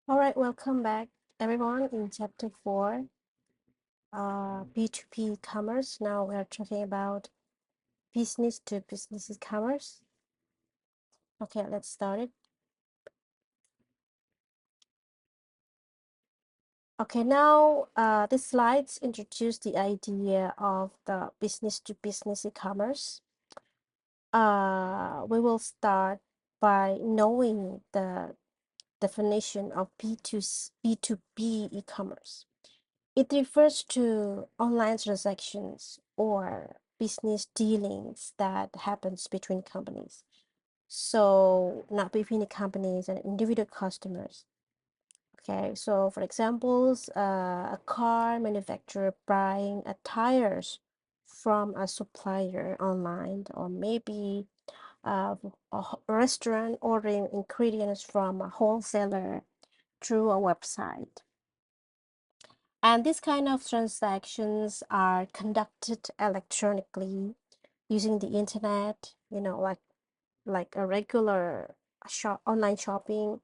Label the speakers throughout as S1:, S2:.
S1: All right, welcome back, everyone. In chapter 4, B2B commerce. Now we're talking about business to business commerce. Okay, let's start it. Okay, now these slides introduce the idea of the business to business e-commerce. We will start by knowing the definition of B2B e-commerce. It refers to online transactions or business dealings that happens between companies. So not between the companies and individual customers. Okay, so for examples, a car manufacturer buying a tires from a supplier online, or maybe a restaurant ordering ingredients from a wholesaler through a website. And this kind of transactions are conducted electronically using the internet, like a regular online shopping,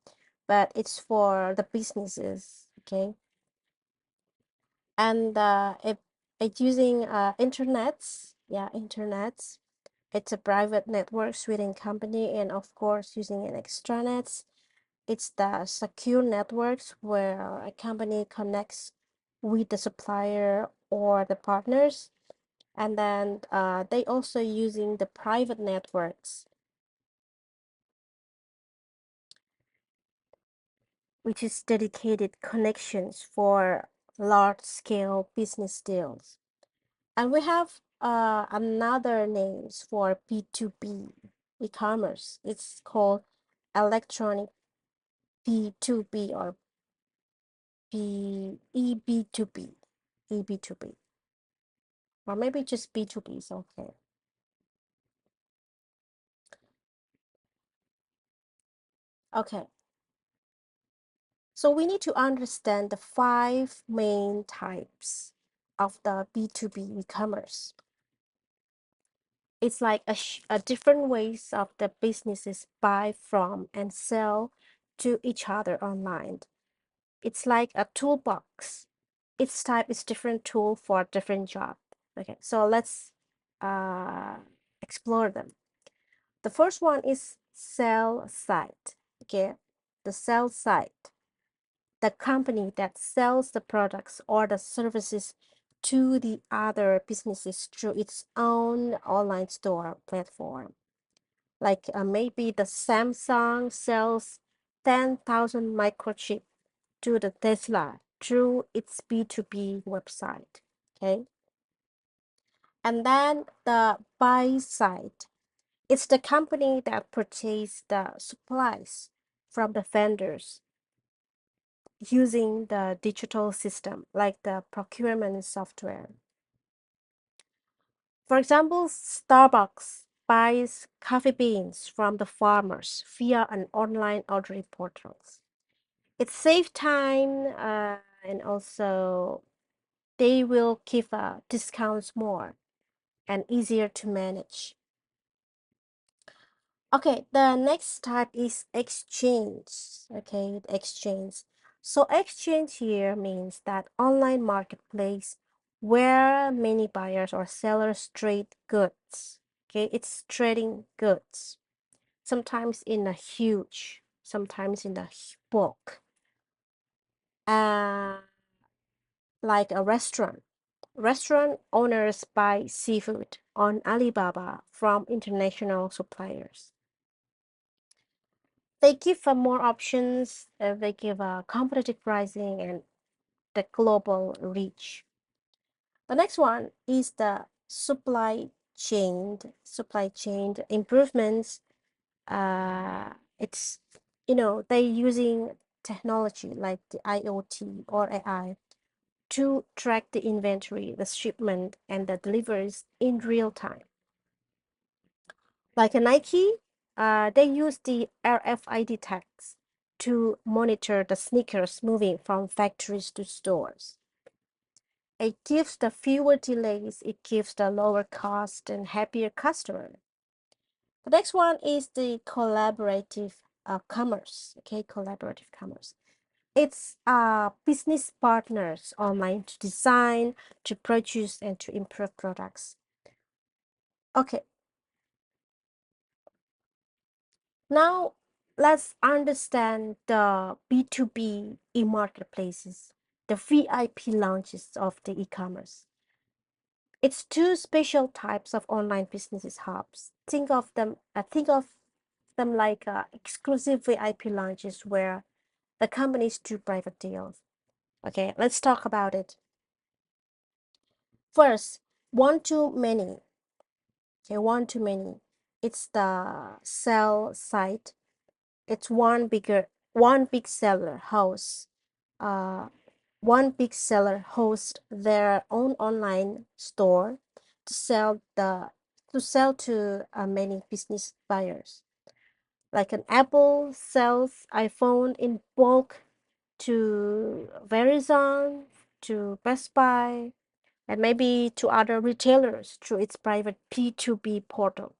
S1: but it's for the businesses, okay? And if it's using internets, it's a private networks within company, and of course using an extranets. It's the secure networks where a company connects with the supplier or the partners, and then they also using the private networks, which is dedicated connections for large-scale business deals. And we have another names for B2B e-commerce. It's called electronic B2B or EB2B, EB2B, or maybe just B2B is okay. Okay, so we need to understand the 5 main types of the B2B e-commerce. It's like a different ways of the businesses buy from and sell to each other online. It's like a toolbox. Each type is different tool for different job. Okay, so let's explore them. The first one is sell side. Okay, the sell side, the company that sells the products or the services to the other businesses through its own online store platform. Like maybe the Samsung sells 10,000 microchip to the Tesla through its B2B website. Okay. And then the buy side, it's the company that purchase the supplies from the vendors using the digital system like the procurement software. For example, Starbucks buys coffee beans from the farmers via an online ordering portal. It saves time, and also they will give discounts more and easier to manage. Okay, the next type is exchange. Okay, exchange. So exchange here means that online marketplace where many buyers or sellers trade goods. Okay, it's trading goods. Sometimes in a huge, sometimes in a bulk. Uh, like a restaurant. Restaurant owners buy seafood on Alibaba from international suppliers. They give more options, they give competitive pricing and the global reach. The next one is the supply chain improvements. It's, they using technology like the IoT or AI to track the inventory, the shipment, and the deliveries in real time. Like a Nike, they use the RFID tags to monitor the sneakers moving from factories to stores. It gives the fewer delays, it gives the lower cost and happier customer. The next one is the collaborative commerce. Okay, collaborative commerce. It's business partners online to design, to produce, and to improve products. Okay, now let's understand the B2B e-marketplaces, the VIP launches of the e-commerce. It's two special types of online businesses hubs. Think of them like exclusive VIP launches where the companies do private deals. Okay, let's talk about it. First, one to many. Okay, one to many. It's the sell site. It's one big seller house. Uh, one big seller hosts their own online store to sell to many business buyers. Like an Apple sells iPhone in bulk to Verizon, to Best Buy, and maybe to other retailers through its private P2B portal.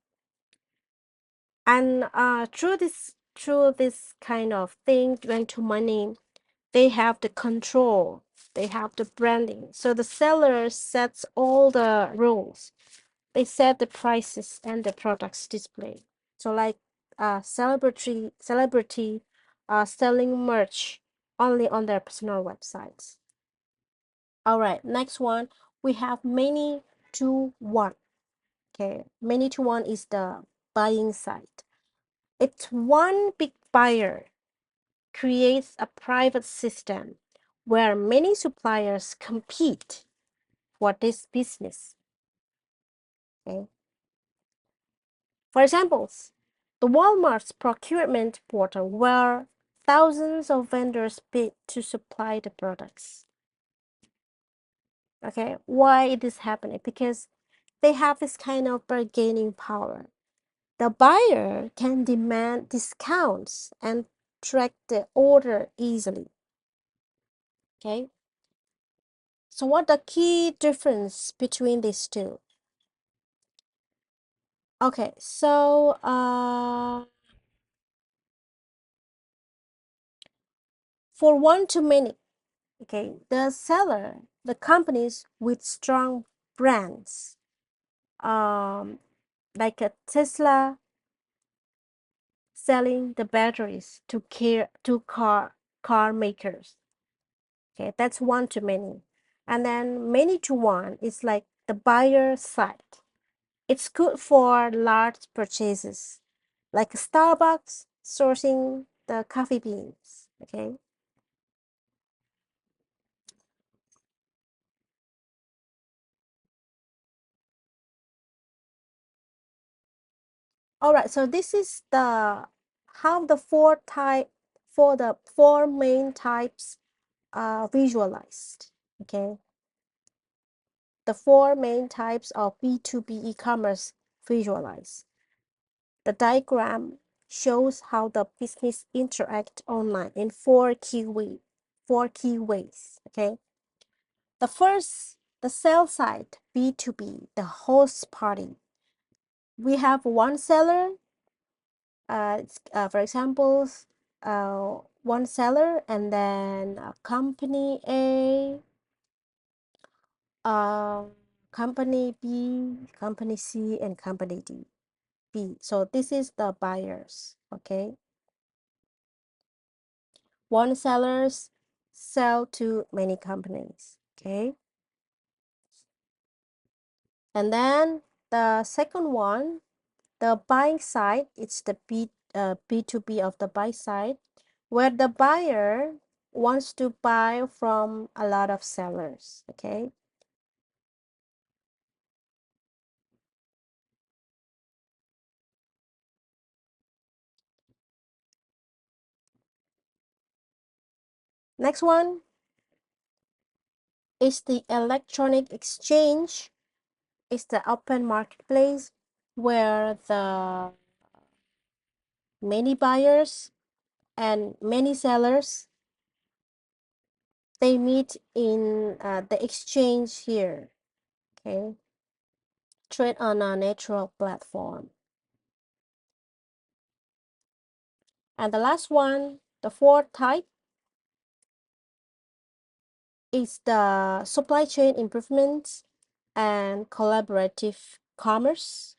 S1: And through this kind of thing, went to money, they have the control, they have the branding. So the seller sets all the rules. They set the prices and the products display. So like celebrity selling merch only on their personal websites. All right, next one, we have many to one. Okay, many to one is the buying side. It's one big buyer creates a private system where many suppliers compete for this business. Okay. For examples, the Walmart's procurement portal where thousands of vendors bid to supply the products. Okay, why it is happening? Because they have this kind of bargaining power. The buyer can demand discounts and track the order easily. Okay, so what the key difference between these two? Okay, so for one to many, okay, the companies with strong brands, um, like a Tesla selling the batteries to car makers. Okay, that's one to many. And then many to one is like the buyer side. It's good for large purchases, like Starbucks sourcing the coffee beans. Okay. All right. So this is the how the four main types are visualized. Okay. The four main types of B2B e-commerce visualized. The diagram shows how the business interact online in four key ways. Okay. The first, the sell side, B2B, the host party. We have one seller, for example, one seller and then company A, uh, company B, company C, and company D. B. So this is the buyers, okay? One sellers sell to many companies, okay? And then the second one, the buying side, it's the B2B of the buy side, where the buyer wants to buy from a lot of sellers, okay? Next one is the electronic exchange. It's the open marketplace where the many buyers and many sellers, they meet in the exchange here, okay? Trade on a natural platform. And the last one, the fourth type, It's the supply chain improvements and collaborative commerce.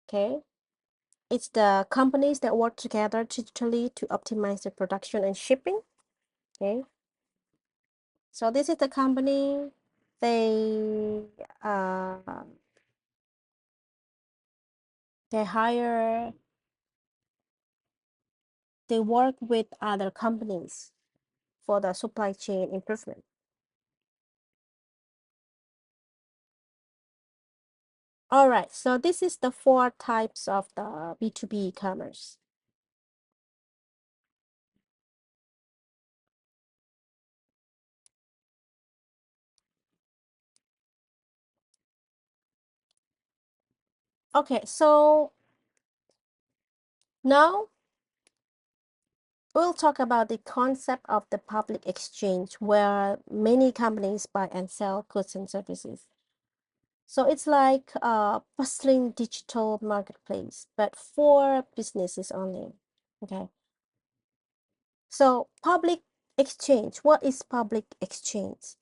S1: Okay. It's the companies that work together digitally to optimize the production and shipping. Okay. So this is the company. They uh, they hire, they work with other companies for the supply chain improvement. All right, so this is the four types of the B2B commerce. Okay, so now we'll talk about the concept of the public exchange where many companies buy and sell goods and services. So it's like a bustling digital marketplace, but for businesses only. Okay. So public exchange, what is public exchange?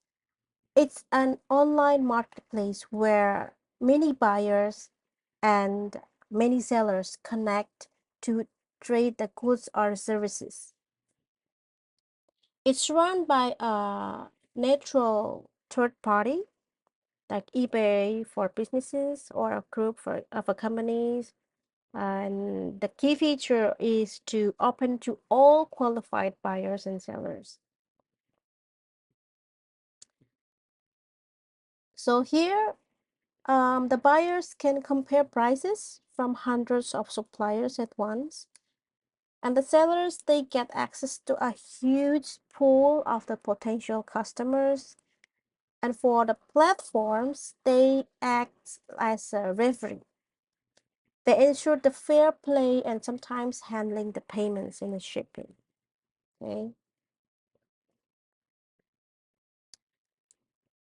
S1: It's an online marketplace where many buyers and many sellers connect to trade the goods or services. It's run by a neutral third party like eBay for businesses or a group of a companies. And the key feature is to open to all qualified buyers and sellers. So here, the buyers can compare prices from hundreds of suppliers at once. And the sellers, they get access to a huge pool of the potential customers. And for the platforms, they act as a referee. They ensure the fair play and sometimes handling the payments and the shipping. Okay.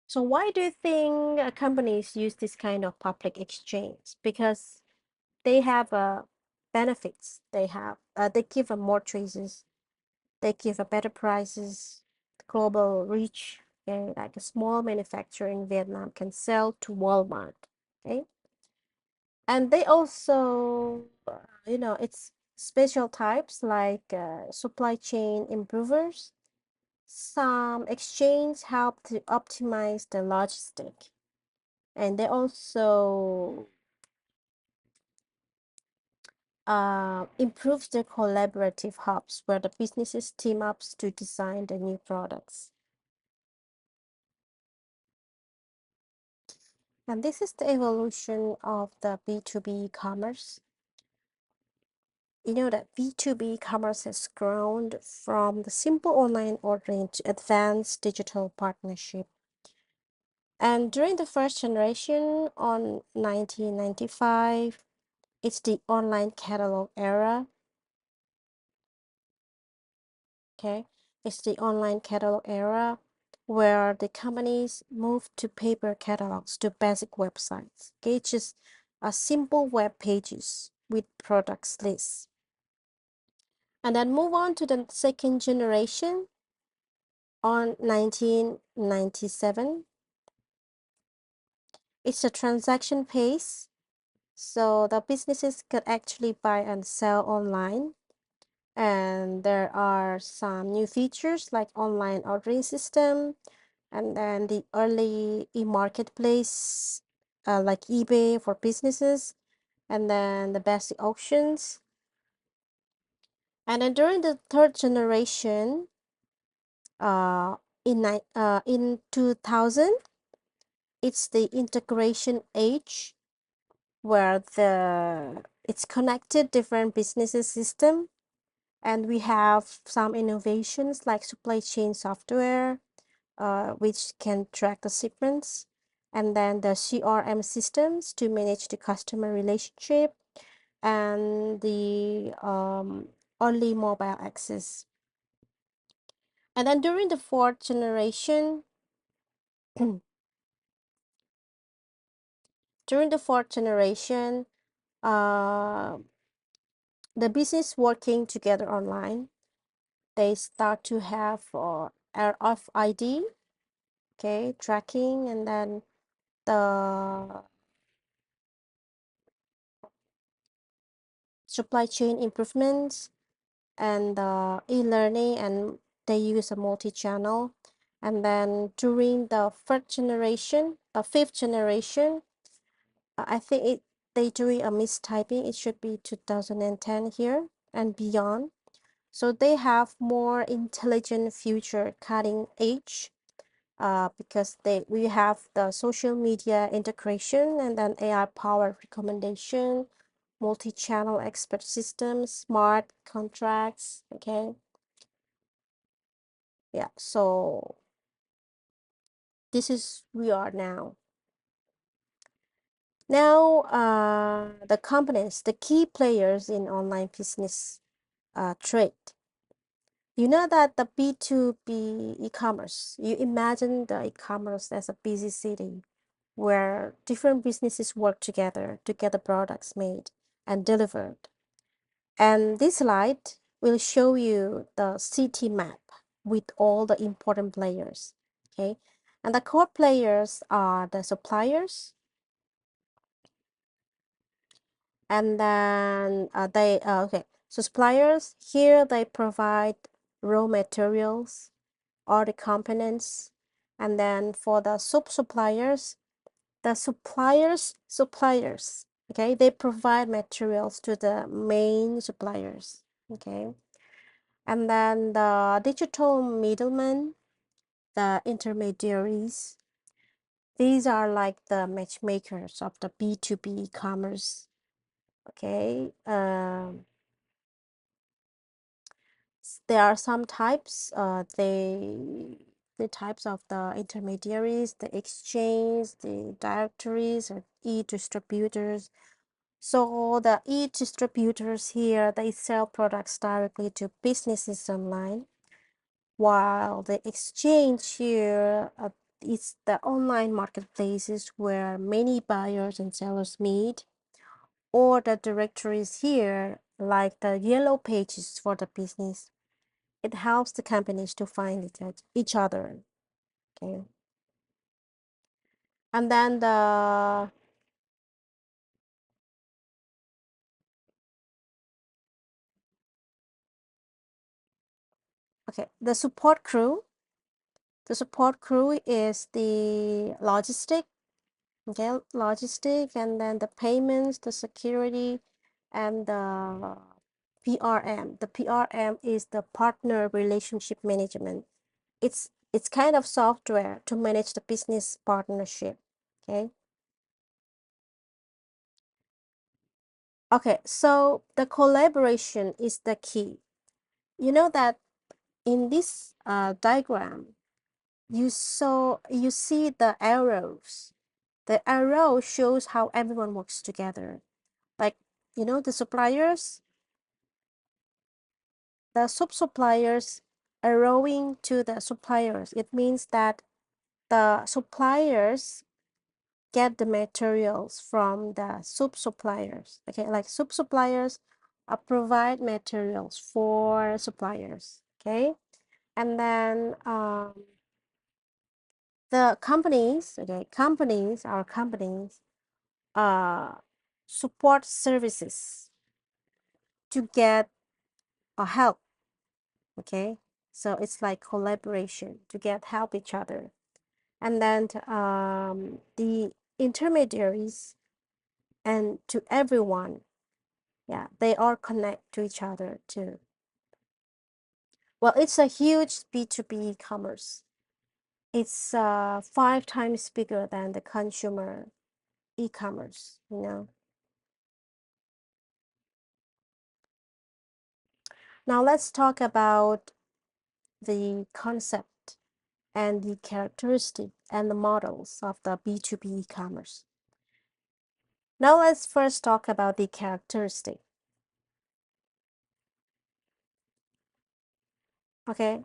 S1: So why do you think companies use this kind of public exchange? Because they have benefits. They give more choices. They give a better prices, global reach. Okay, like a small manufacturer in Vietnam can sell to Walmart. Okay, and they also, it's special types like supply chain improvers. Some exchange help to optimize the logistic, and they also improves the collaborative hubs where the businesses team up to design the new products. And this is the evolution of the B2B commerce. You know that B2B commerce has grown from the simple online ordering to advanced digital partnership. And during the first generation on 1995, it's the online catalog era. Okay, it's the online catalog era where the companies moved to paper catalogs to basic websites. Okay, it's just a simple web pages with products lists. And then move on to the second generation on 1997. It's a transaction pace, so the businesses could actually buy and sell online. And there are some new features like online ordering system, and then the early e-marketplace like eBay for businesses, and then the basic auctions. And then during the third generation, uh, in 2000, it's the integration age where the it's connected different businesses system, and we have some innovations like supply chain software, which can track the shipments, and then the CRM systems to manage the customer relationship, and the only mobile access. And then during the fourth generation, during the fourth generation, uh, the business working together online, they start to have RFID, okay, tracking, and then the supply chain improvements and the e-learning, and they use a multi-channel. And then during the fifth generation, I think they doing a mistyping. It should be 2010 here and beyond. So they have more intelligent future, cutting edge, because we have the social media integration, and then AI powered recommendation, multi-channel expert systems, smart contracts. Okay, yeah. So this is we are now. Now, the companies, the key players in online business trade. You know that the B2B e-commerce, you imagine the e-commerce as a busy city where different businesses work together to get the products made and delivered. And this slide will show you the city map with all the important players. Okay. And the core players are the suppliers, and then okay, so suppliers here, they provide raw materials or the components. And then for the sub suppliers, the suppliers, okay, they provide materials to the main suppliers. Okay. And then the digital middlemen, the intermediaries, these are like the matchmakers of the B2B commerce. Okay. There are some types, the types of the intermediaries, the exchange, the directories, and e-distributors. So the e-distributors here, they sell products directly to businesses online, while the exchange here is the online marketplaces where many buyers and sellers meet, or the directories here, like the yellow pages for the business. It helps the companies to find each other. Okay. And then the support crew. The support crew is the logistic, okay, logistic, and then the payments, the security, and the PRM. The PRM is the partner relationship management. It's kind of software to manage the business partnership. Okay. Okay, so the collaboration is the key. You know that in this diagram, you see the arrows. The arrow shows how everyone works together. Like, the suppliers, the sub-suppliers arrowing to the suppliers. It means that the suppliers get the materials from the sub-suppliers. Okay, like sub-suppliers provide materials for suppliers. Okay, and then the companies, okay, our companies support services to get help. Okay, so it's like collaboration to get help each other. And then the intermediaries and to everyone, yeah, they all connect to each other too. Well, it's a huge B2B commerce. It's 5 times bigger than the consumer e-commerce. Now let's talk about the concept and the characteristic and the models of the B2B e-commerce. Now let's first talk about the characteristic. Okay.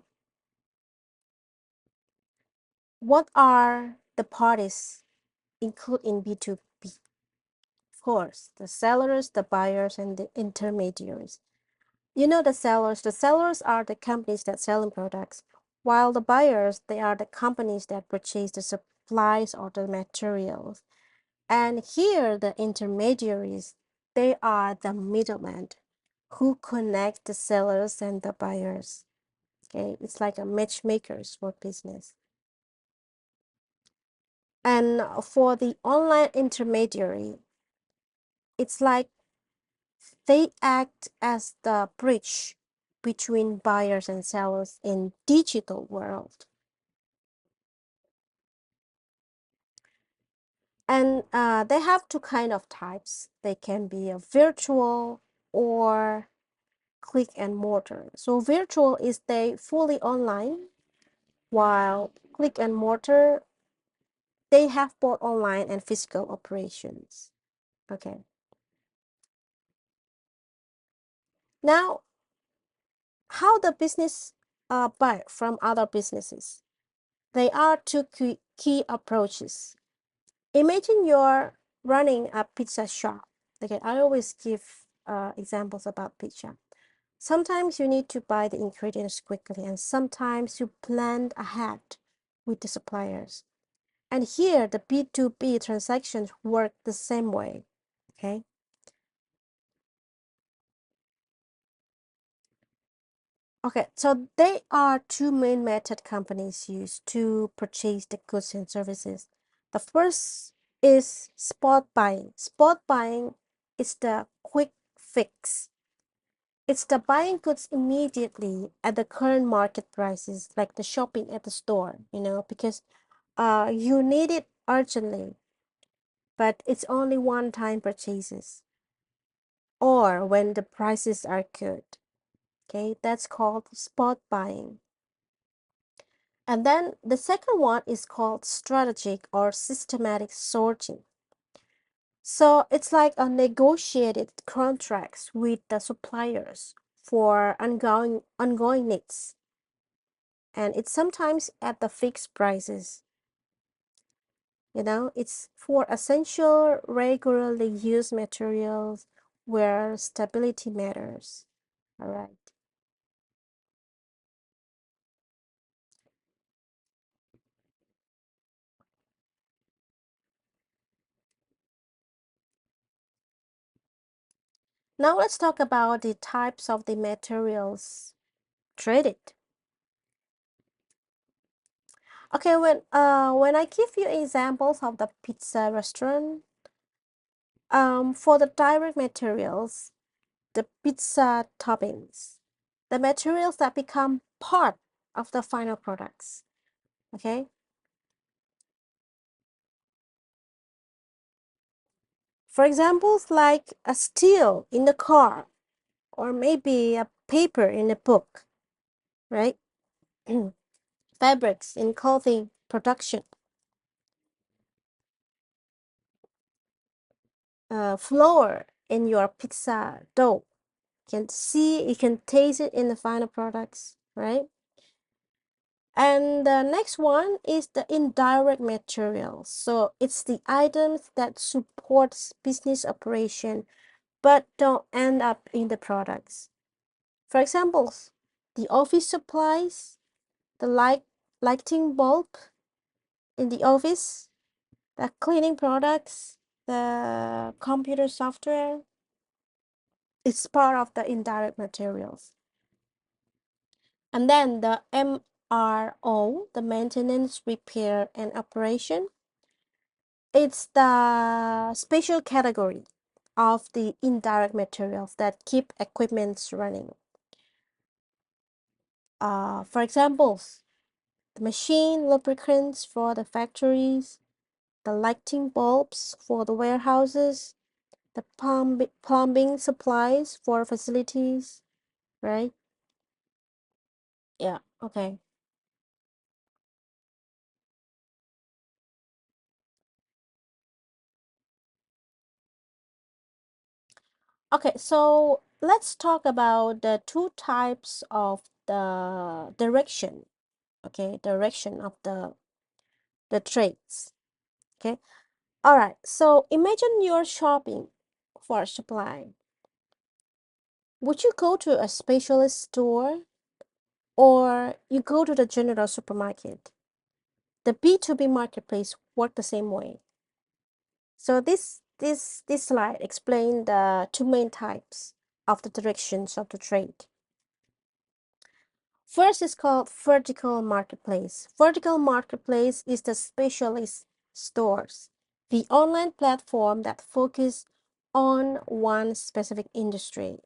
S1: What are the parties included in B2B? Of course, the sellers, the buyers, and the intermediaries. The sellers are the companies that selling products, while the buyers, they are the companies that purchase the supplies or the materials. And here, the intermediaries, they are the middlemen who connect the sellers and the buyers. Okay, it's like a matchmakers for business. And for the online intermediary, it's like they act as the bridge between buyers and sellers in digital world. And they have two kind of types. They can be a virtual or click and mortar. So virtual is they fully online, while click and mortar, they have both online and physical operations. Okay. Now, how the business buy from other businesses? There are two key approaches. Imagine you're running a pizza shop. Okay, I always give examples about pizza. Sometimes you need to buy the ingredients quickly, and sometimes you plan ahead with the suppliers. And here, the B2B transactions work the same way. Okay. Okay, so there are two main method companies use to purchase the goods and services. The first is spot buying. Spot buying is the quick fix. It's the buying goods immediately at the current market prices, like the shopping at the store, because you need it urgently, but it's only one-time purchases or when the prices are good. Okay, that's called spot buying. And then the second one is called strategic or systematic sourcing. So it's like a negotiated contracts with the suppliers for ongoing needs. And it's sometimes at the fixed prices. It's for essential, regularly used materials where stability matters. All right. Now let's talk about the types of the materials traded. Okay, when I give you examples of the pizza restaurant, for the direct materials, the pizza toppings, the materials that become part of the final products. Okay. For examples like a steel in the car or maybe a paper in a book, right? Fabrics in clothing production, flour in your pizza dough. You can taste it in the final products, right? And the next one is the indirect materials. So it's the items that supports business operation but don't end up in the products. For examples, the office supplies, the lighting bulb in the office, the cleaning products, the computer software. It's part of the indirect materials. And then the MRO, the maintenance, repair, and operation. It's the special category of the indirect materials that keep equipment running. For examples, the machine lubricants for the factories, the lighting bulbs for the warehouses, the plumbing supplies for facilities, right? Yeah, okay. Okay, so let's talk about the two types of the direction, okay, direction of the trades, okay? All right, so imagine you're shopping for a supply. Would you go to a specialist store or you go to the general supermarket. The B2B marketplace work the same way. So this slide explains the two main types of the directions of the trade. First is called vertical marketplace. Vertical marketplace is the specialist stores, the online platform that focus on one specific industry.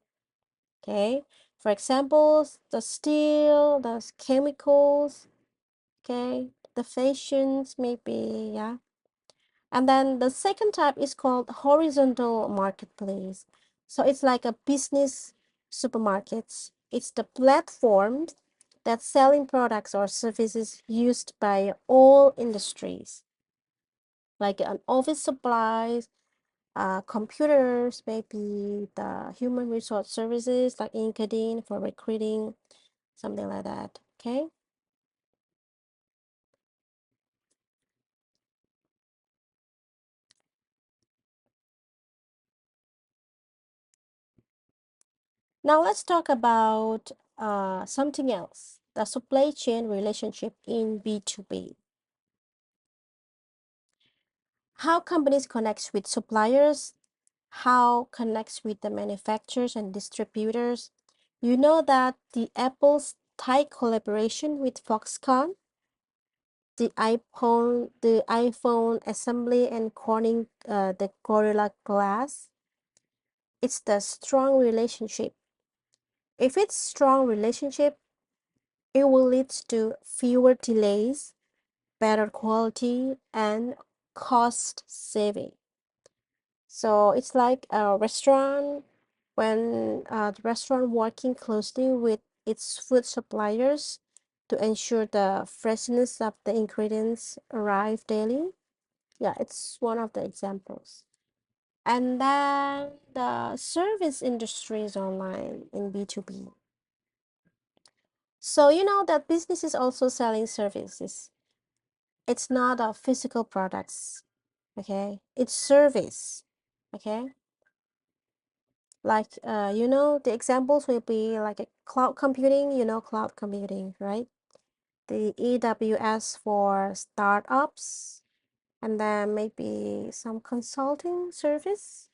S1: Okay, for example, the steel, the chemicals, okay, the fashions, maybe, yeah. And then the second type is called horizontal marketplace. So it's like a business supermarkets. It's the platforms that selling products or services used by all industries, like an office supplies, computers, maybe the human resource services like LinkedIn for recruiting, something like that. Okay. Now let's talk about something else, the supply chain relationship in B2B. How companies connect with suppliers, how connects with the manufacturers and distributors. You know that the Apple's tight collaboration with Foxconn, the iPhone assembly and Corning, the Gorilla Glass. It's the strong relationship. If it's strong relationship, it will lead to fewer delays, better quality, and cost saving. So it's like a restaurant when the restaurant working closely with its food suppliers to ensure the freshness of the ingredients arrive daily. Yeah, it's one of the examples. And then the service industry is online in B2B. So you know that business is also selling services. It's not a physical products, okay? It's service, okay? Like the examples will be like a cloud computing, cloud computing, right? The AWS for startups, and then maybe some consulting service,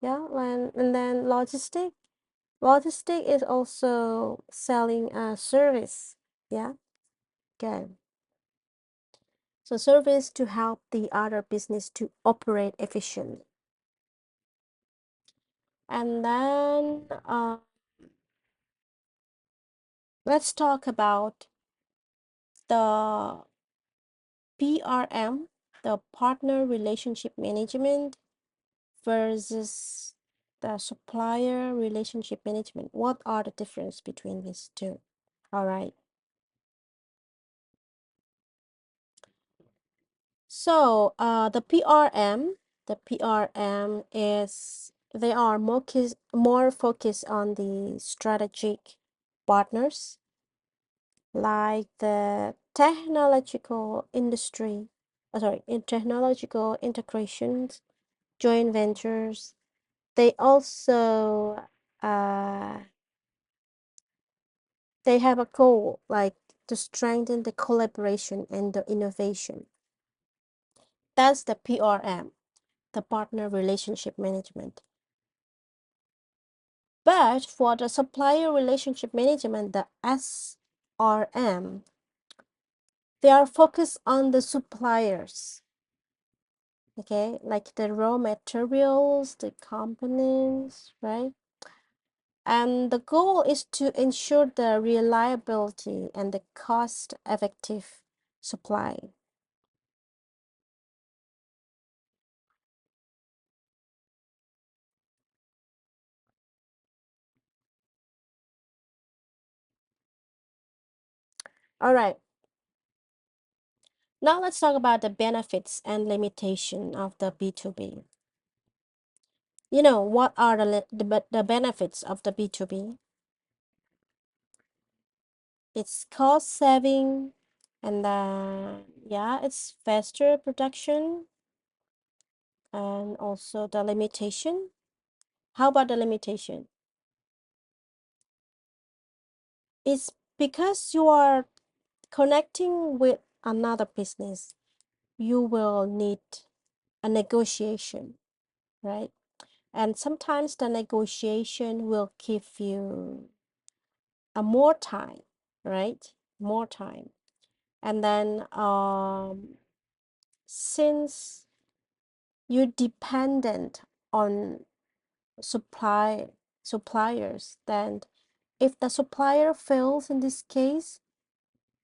S1: yeah. And then logistic is also selling a service, yeah. Okay, so service to help the other business to operate efficiently. And then let's talk about the PRM, the partner relationship management versus the supplier relationship management. What are the difference between these two? All right. So the PRM is they are more focused on the strategic partners like the technological industry, in technological integrations, joint ventures. They also uh, they have a goal like to strengthen the collaboration and the innovation. That's the PRM, the partner relationship management. But for the supplier relationship management, the SRM, they are focused on the suppliers, okay, like the raw materials, the components, right? And the goal is to ensure the reliability and the cost effective supply. All right, now let's talk about the benefits and limitation of the B2B. What are the benefits of the B2B? It's cost saving, and then yeah, it's faster production, and also the limitation. How about the limitation? It's because you are connecting with another business, you will need a negotiation, right? And sometimes the negotiation will give you a more time, right? More time. And then since you're dependent on suppliers, then if the supplier fails in this case,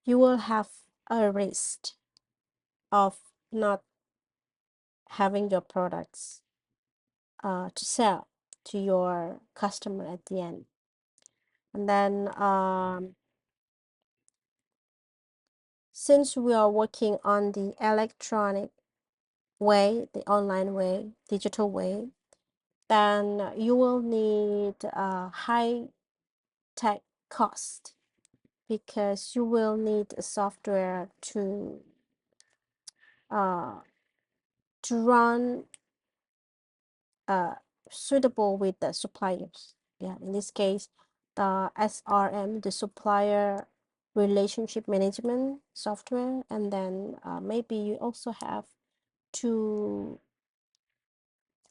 S1: you will have a risk of not having your products to sell to your customer at the end. And then since we are working on the electronic way, the online way, digital way, then you will need a high tech cost because you will need a software uh, to run suitable with the suppliers. Yeah, in this case, the SRM, the supplier relationship management software, and then maybe you also have to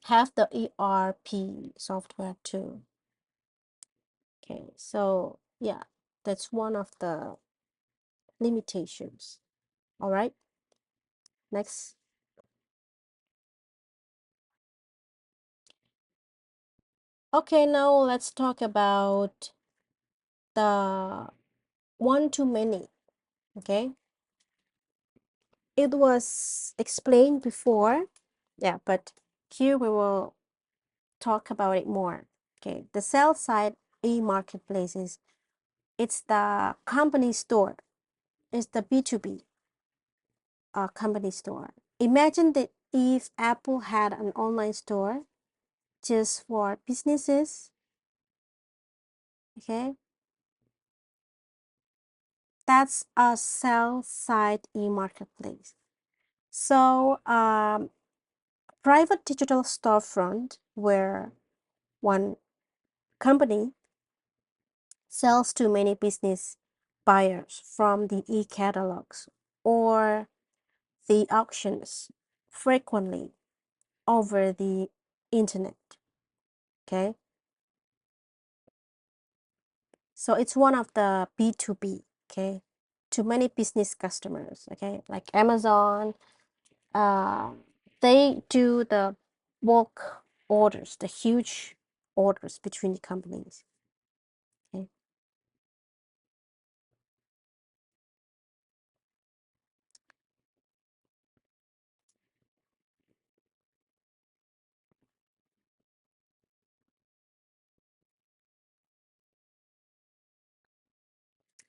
S1: have the ERP software too. Okay, so yeah, that's one of the limitations. All right, next. Okay, now let's talk about the one-to-many. Okay, it was explained before, yeah, but here we will talk about it more. Okay, the sell side e-marketplaces, it's the company store, it's the B2B company store. Imagine that if Apple had an online store just for businesses, okay, that's a sell side e-marketplace. So private digital storefront where one company sells to many business buyers from the e-catalogs or the auctions frequently over the internet. Okay, so it's one of the B2B, okay, to many business customers, okay, like Amazon. uh, they do the bulk orders, the huge orders between the companies. Okay,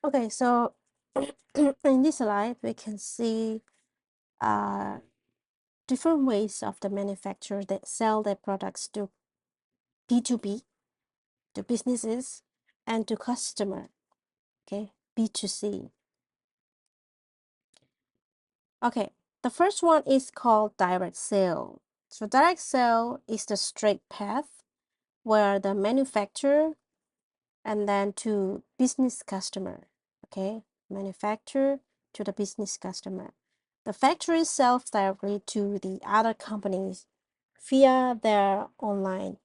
S1: okay, so in this slide we can see uh, different ways of the manufacturer that sell their products to B2B, to businesses, and to customer, okay, B2C. Okay, the first one is called direct sale. So direct sale is the straight path where the manufacturer and then to business customer, okay, manufacturer to the business customer. The factory sells directly to the other companies via their online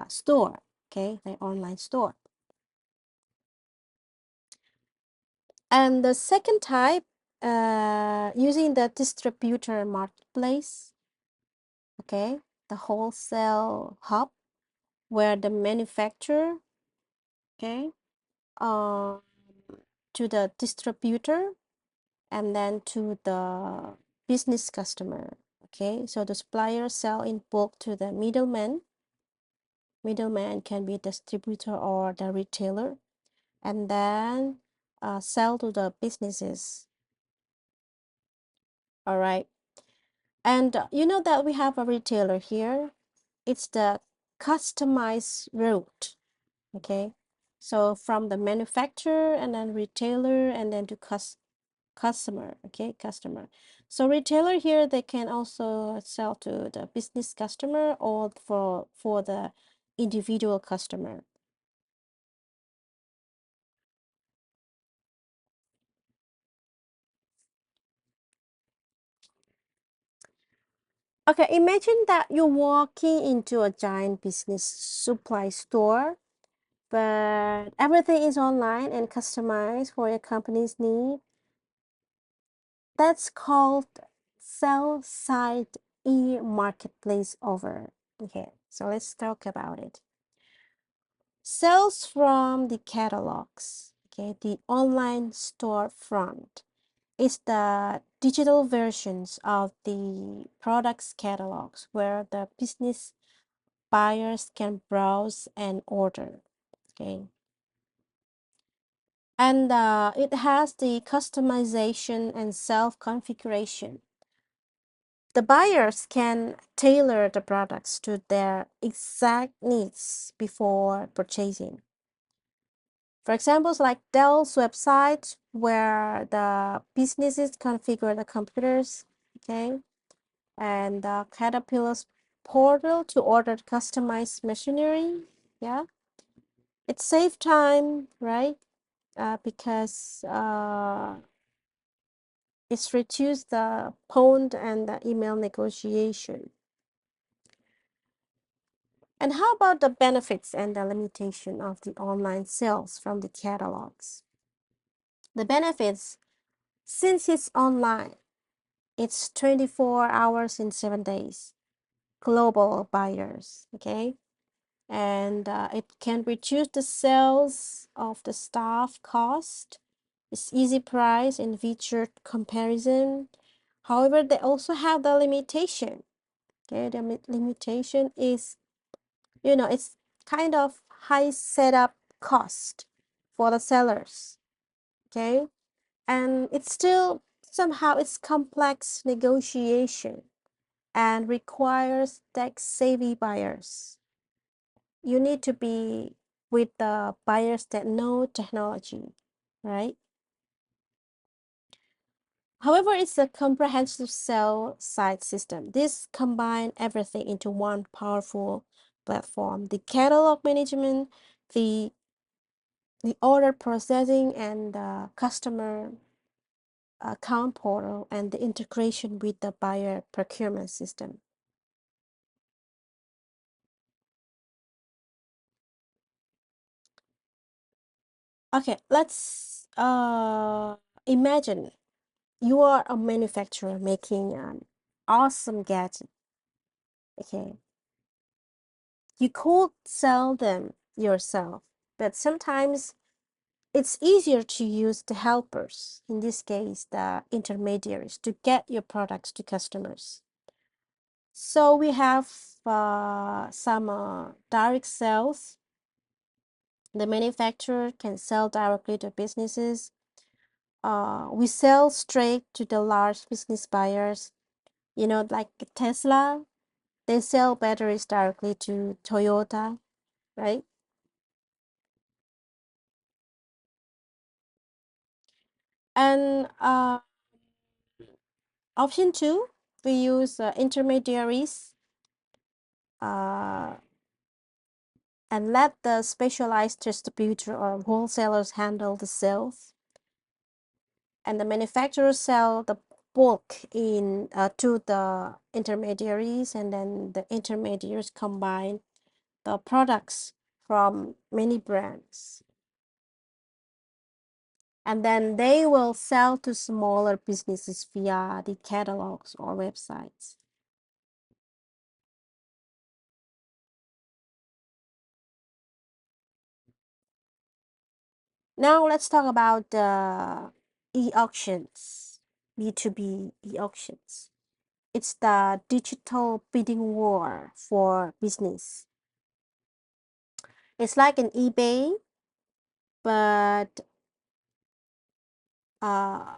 S1: store, okay, their online store. And the second type, using the distributor marketplace, okay, the wholesale hub where the manufacturer, okay, to the distributor and then to the business customer. Okay, so the supplier sell in bulk to the middleman. Middleman can be distributor or the retailer, and then sell to the businesses. All right, and you know that we have a retailer here. It's the customized route. Okay, so from the manufacturer and then retailer and then to customer. Okay, customer. So retailer here, they can also sell to the business customer or for the individual customer. Okay, imagine that you're walking into a giant business supply store, but everything is online and customized for your company's need. That's called sell-side e-marketplace over. Okay, so let's talk about it. Sales from the catalogs, okay, the online storefront is the digital versions of the products catalogs where the business buyers can browse and order. Okay, and it has the customization and self-configuration. The buyers can tailor the products to their exact needs before purchasing. For examples like Dell's website, where the businesses configure the computers, okay, and Caterpillar's portal to order customized machinery. Yeah, it saves time, right? Because it's reduced the phone and the email negotiation. And how about the benefits and the limitation of the online sales from the catalogs? The benefits, since it's online, it's 24 hours in 7 days, global buyers, okay? And it can reduce the sales of the staff cost. It's easy price and featured comparison. However, they also have the limitation. Okay, the limitation is, it's kind of high setup cost for the sellers. Okay, and it's still somehow it's complex negotiation and requires tech savvy buyers. You need to be with the buyers that know technology, right? However, it's a comprehensive sell side system. This combines everything into one powerful platform. The catalog management, the the order processing, and the customer account portal, and the integration with the buyer procurement system. Okay, let's imagine you are a manufacturer making an awesome gadget. Okay, you could sell them yourself, but sometimes it's easier to use the helpers, in this case, the intermediaries, to get your products to customers. So we have some direct sales. The manufacturer can sell directly to businesses. We sell straight to the large business buyers, like Tesla. They sell batteries directly to Toyota, right? And option two, we use intermediaries uh, and let the specialized distributor or wholesalers handle the sales. And the manufacturers sell the bulk in to the intermediaries, and then the intermediaries combine the products from many brands. And then they will sell to smaller businesses via the catalogs or websites. Now let's talk about the e-auctions, B2B e-auctions. It's the digital bidding war for business. It's like an eBay, but uh,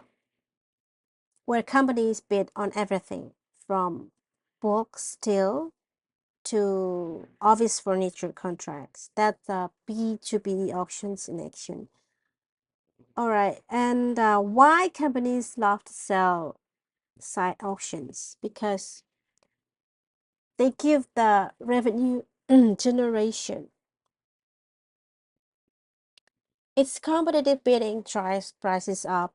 S1: where companies bid on everything from bulk steel to office furniture contracts. That's B2B auctions in action. All right, and why companies love to sell side auctions? Because they give the revenue generation. It's competitive bidding drives prices up,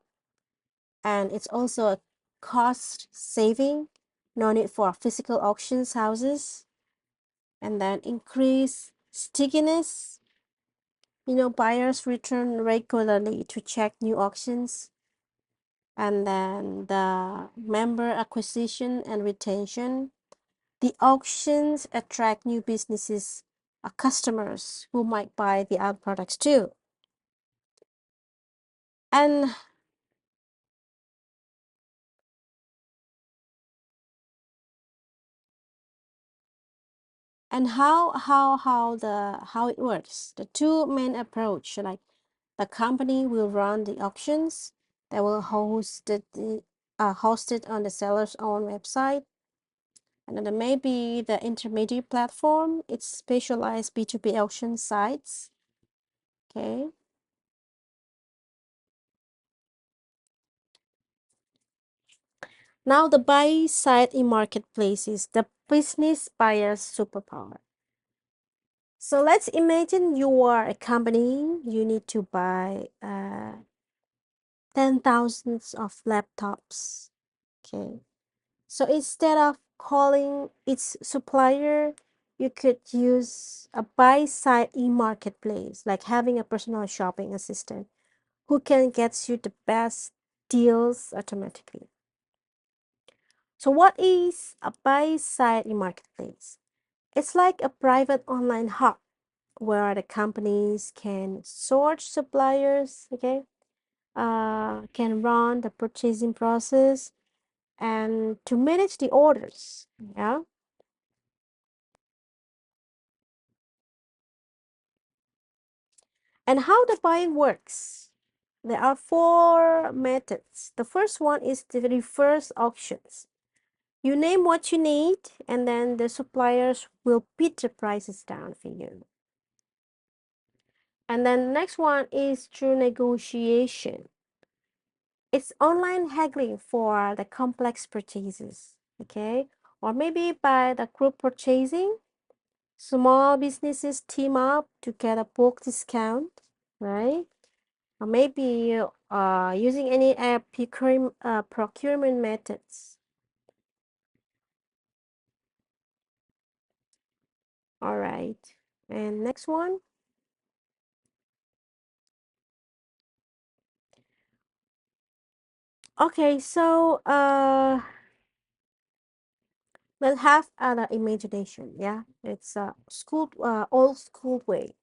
S1: and it's also a cost saving. no need for physical auctions houses, and then increase stickiness. Buyers return regularly to check new auctions, and then the member acquisition and retention. The auctions attract new businesses, customers who might buy the ad products too. And how it works. The two main approach, like the company will run the auctions, they will host it on the seller's own website, and then there may be the intermediate platform. It's specialized B2B auction sites. Okay. Now the buy side in marketplaces, the business buyer's superpower. So let's imagine you are a company, you need to buy 10,000s of laptops. Okay. So instead of calling its supplier, you could use a buy side e-marketplace, like having a personal shopping assistant who can get you the best deals automatically. So what is a buy side e-marketplace? It's like a private online hub where the companies can source suppliers, okay, can run the purchasing process and to manage the orders. Yeah. And how the buying works? There are four methods. The first one is the reverse auctions. You name what you need, and then the suppliers will bid the prices down for you. And then the next one is through negotiation. It's online haggling for the complex purchases, okay? Or maybe by the group purchasing, small businesses team up to get a bulk discount, right? Or maybe using any procurement methods. All right. And next one. Okay, so let's have an imagination. Yeah, it's a old school way.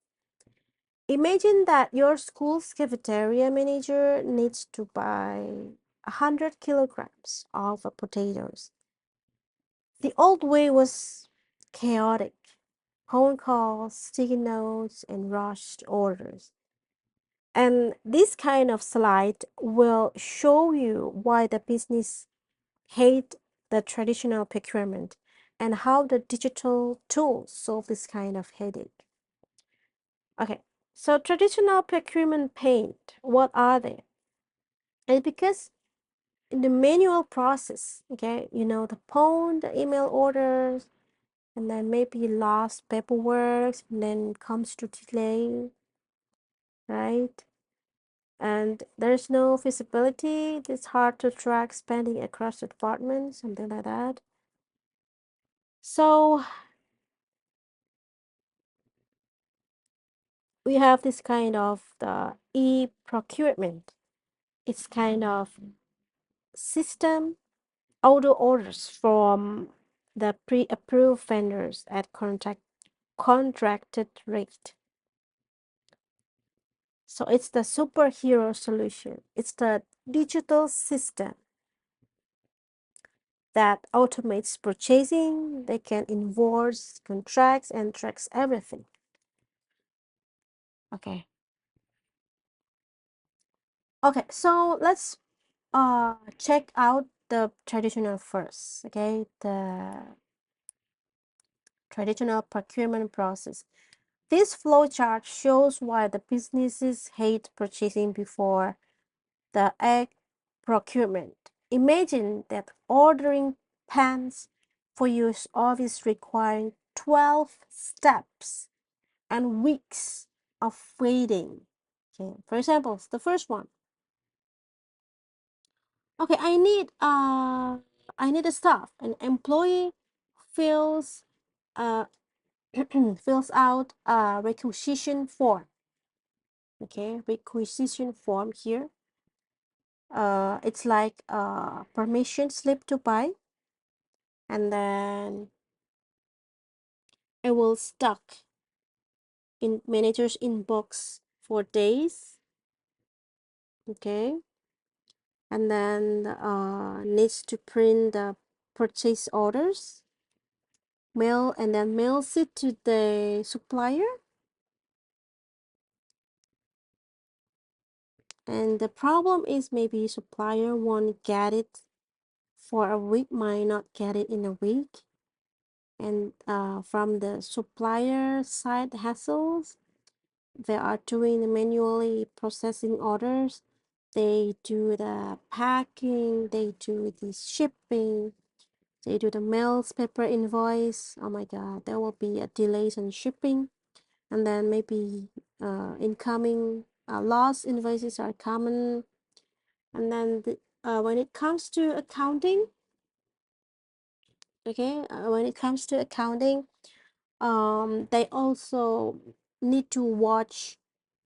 S1: Imagine that your school's cafeteria manager needs to buy 100 kilograms of potatoes. The old way was chaotic. Phone calls, sticky notes, and rushed orders. And this kind of slide will show you why the business hate the traditional procurement and how the digital tools solve this kind of headache. Okay, so traditional procurement paint, what are they? And because in the manual process, okay, the phone, the email orders, and then maybe lost paperwork, and then comes to delay, right? And there's no visibility. It's hard to track spending across the departments, something like that. So we have this kind of the e-procurement. It's kind of system auto orders from the pre-approved vendors at contracted rate. So it's the superhero solution. It's the digital system that automates purchasing. They can invoice contracts and tracks everything. Okay. Okay, so let's check out the traditional first. Okay, the traditional procurement process. This flowchart shows why the businesses hate purchasing before the egg procurement. Imagine that ordering pans for your office requiring 12 steps and weeks of waiting. Okay, for example, the first one. Okay, I need I need a staff. An employee fills uh, fills out a requisition form. Okay, requisition form here. It's like a permission slip to buy, and then it will stuck in manager's inbox for days. Okay, and then needs to print the purchase orders, mail, and then mails it to the supplier. And the problem is maybe supplier won't get it for a week, might not get it in a week. And from the supplier side hassles, they are doing manually processing orders. They do the packing, they do the shipping, they do the mails, paper invoice. Oh my god, there will be a delays in shipping, and then maybe incoming lost invoices are common. And then when it comes to accounting, okay, when it comes to accounting, they also need to watch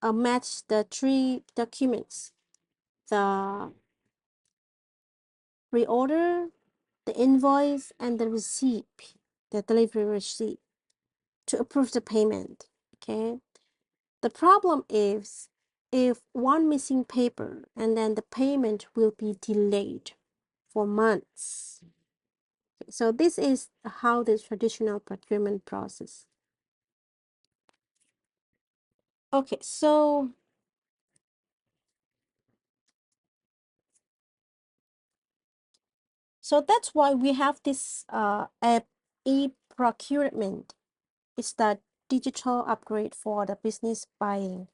S1: match the three documents: the pre-order, the invoice, and the receipt, the delivery receipt, to approve the payment. Okay, the problem is if one missing paper, and then the payment will be delayed for months. So this is how the traditional procurement process. Okay, so that's why we have this app, e-procurement. It's the digital upgrade for the business buying.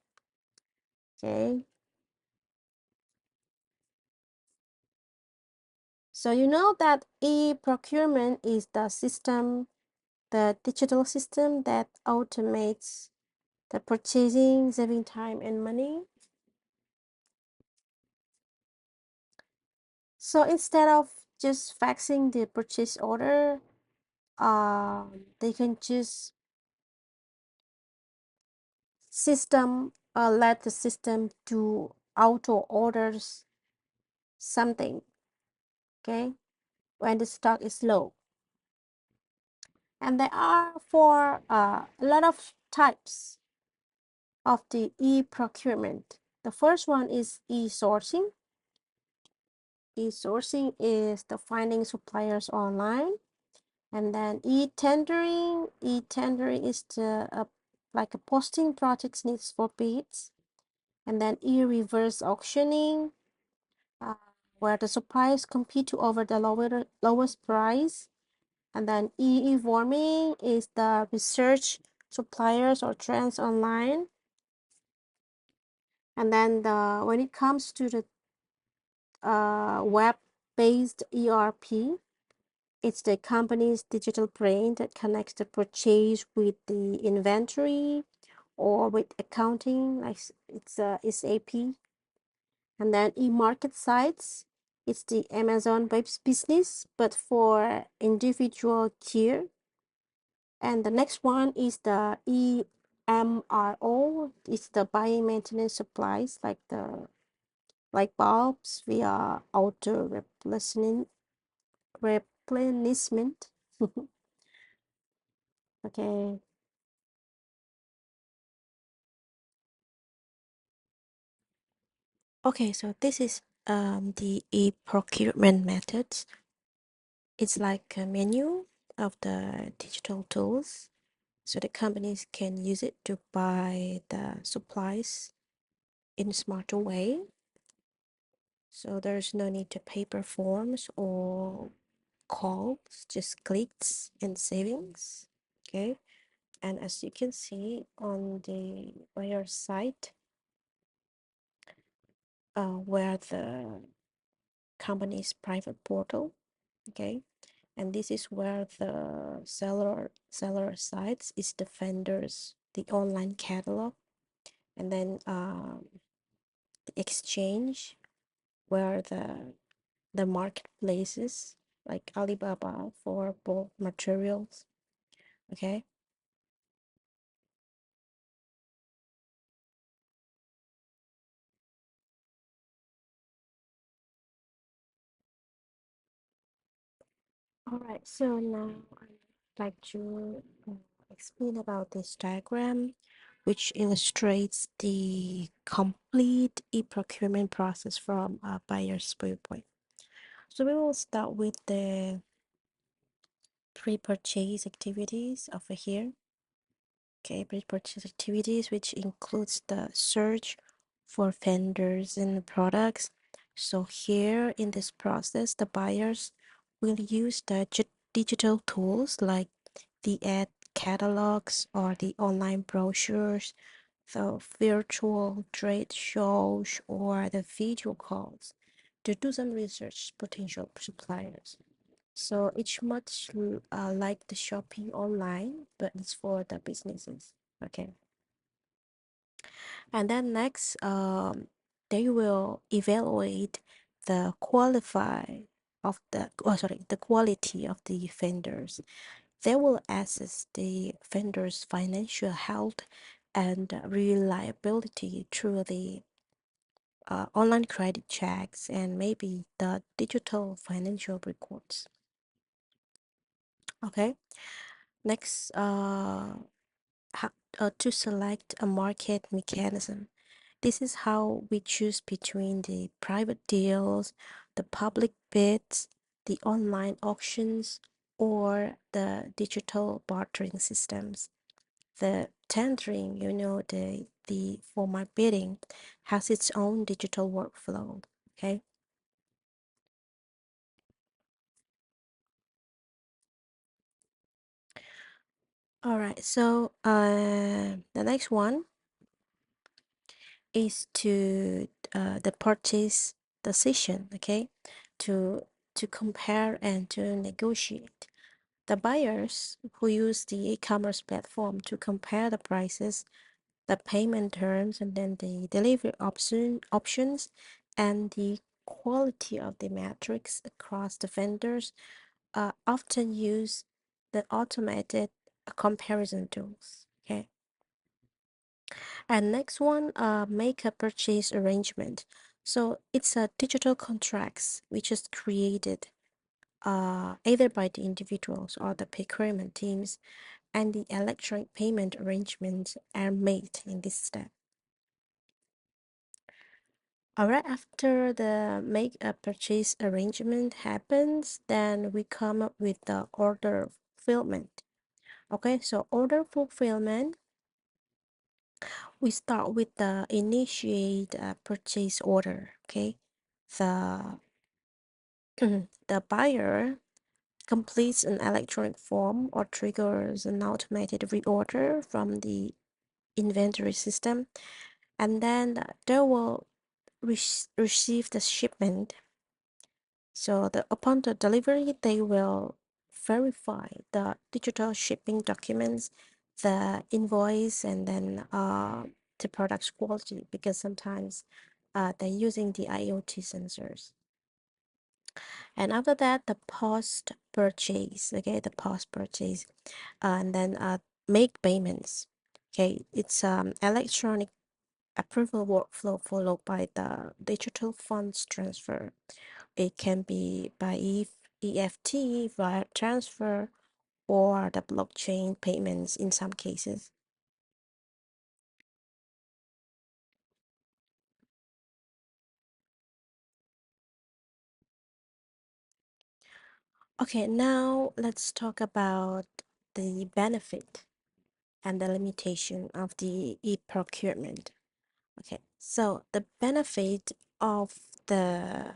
S1: Okay, so you know that e-procurement is the system, the digital system that automates the purchasing, saving time and money. So instead of just faxing the purchase order, they can just let the system do auto orders something, okay, when the stock is low. And there are for a lot of types of the e-procurement. The first one is e-sourcing. E-sourcing is the finding suppliers online. And then e-tendering. E-tendering is the like a posting projects needs for bids. And then e-reverse auctioning, uh, where the suppliers compete to over the lowest price. And then e-informing is the research suppliers or trends online. And then when it comes to the web-based ERP, it's the company's digital brain that connects the purchase with the inventory or with accounting, like it's SAP. And then e-market sites, it's the Amazon Web Business, but for individual tier. And the next one is the EMRO. It's the buying maintenance supplies, like the like bulbs via auto replenishment. Okay. Okay, so this is the e-procurement methods. It's like a menu of the digital tools, so the companies can use it to buy the supplies in a smarter way. So there's no need to paper forms or calls, just clicks and savings. Okay, and as you can see on the buyer site, where the company's private portal. Okay, and this is where the seller sites is the vendors, the online catalog, and then the exchange, where the marketplaces, like Alibaba for bulk materials. Okay. All right. So now I'd like to explain about this diagram, which illustrates the complete e-procurement process from a buyer's viewpoint. So we will start with the pre-purchase activities over here. Okay, pre-purchase activities, which includes the search for vendors and products. So here in this process, the buyers will use the digital tools like the ad catalogs or the online brochures, the virtual trade shows, or the video calls to do some research potential suppliers. So it's much like the shopping online, but it's for the businesses. Okay. And then next, they will evaluate the the quality of the vendors. They will assess the vendor's financial health and reliability through the online credit checks and maybe the digital financial records. Okay. Next, how, to select a market mechanism. This is how we choose between the private deals, the public bids, the online auctions, or the digital bartering systems. The tendering, the for my bidding has its own digital workflow. Okay. All right. So the next one is to the purchase decision. Okay, to compare and to negotiate. The buyers who use the e-commerce platform to compare the prices, the payment terms, and then the delivery options, and the quality of the metrics across the vendors often use the automated comparison tools. Okay. And next one, make a purchase arrangement. So it's a digital contracts which is created either by the individuals or the procurement teams, and the electronic payment arrangements are made in this step. Alright, after the make a purchase arrangement happens, then we come up with the order fulfillment. Okay, so order fulfillment, we start with the initiate purchase order. Okay, the the buyer completes an electronic form or triggers an automated reorder from the inventory system, and then they will receive the shipment. So upon the delivery, they will verify the digital shipping documents, the invoice, and then the product's quality, because sometimes they're using the IoT sensors. And after that, the post purchase. Okay, the post purchase, and then make payments. Okay, it's electronic approval workflow followed by the digital funds transfer. It can be by EFT, via transfer, or the blockchain payments in some cases. Okay, now let's talk about the benefit and the limitation of the e-procurement. Okay, so the benefit of the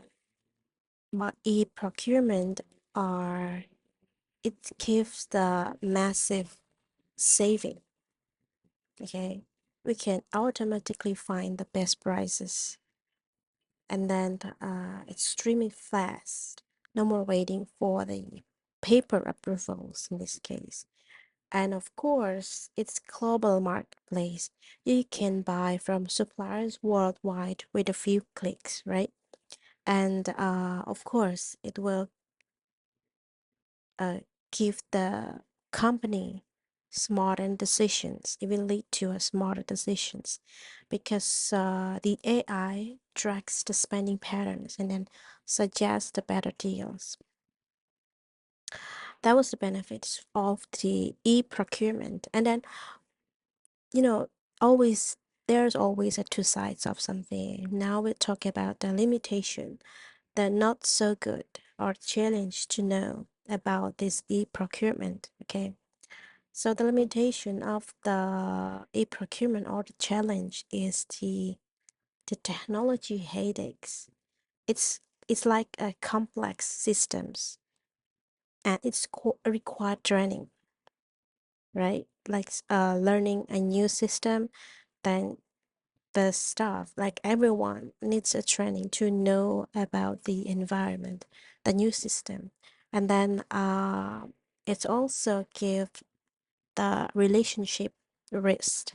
S1: e-procurement are it gives the massive saving. Okay, we can automatically find the best prices, and then it's extremely fast. No more waiting for the paper approvals in this case. And of course, it's global marketplace. You can buy from suppliers worldwide with a few clicks, right? And of course, it will uh, give the company smarter decisions. It will lead to a smarter decisions because the AI tracks the spending patterns and then suggests the better deals. That was the benefits of the e-procurement. And then, you know, always there's always a two sides of something. Now we talk about the limitation, the not so good or challenge to know about this e-procurement. Okay. So the limitation of the e-procurement or the challenge is the technology headaches. It's it's like a complex systems and it's required training, right? Like learning a new system, then the staff, like everyone needs a training to know about the environment, the new system. And then it's also give the relationship risk.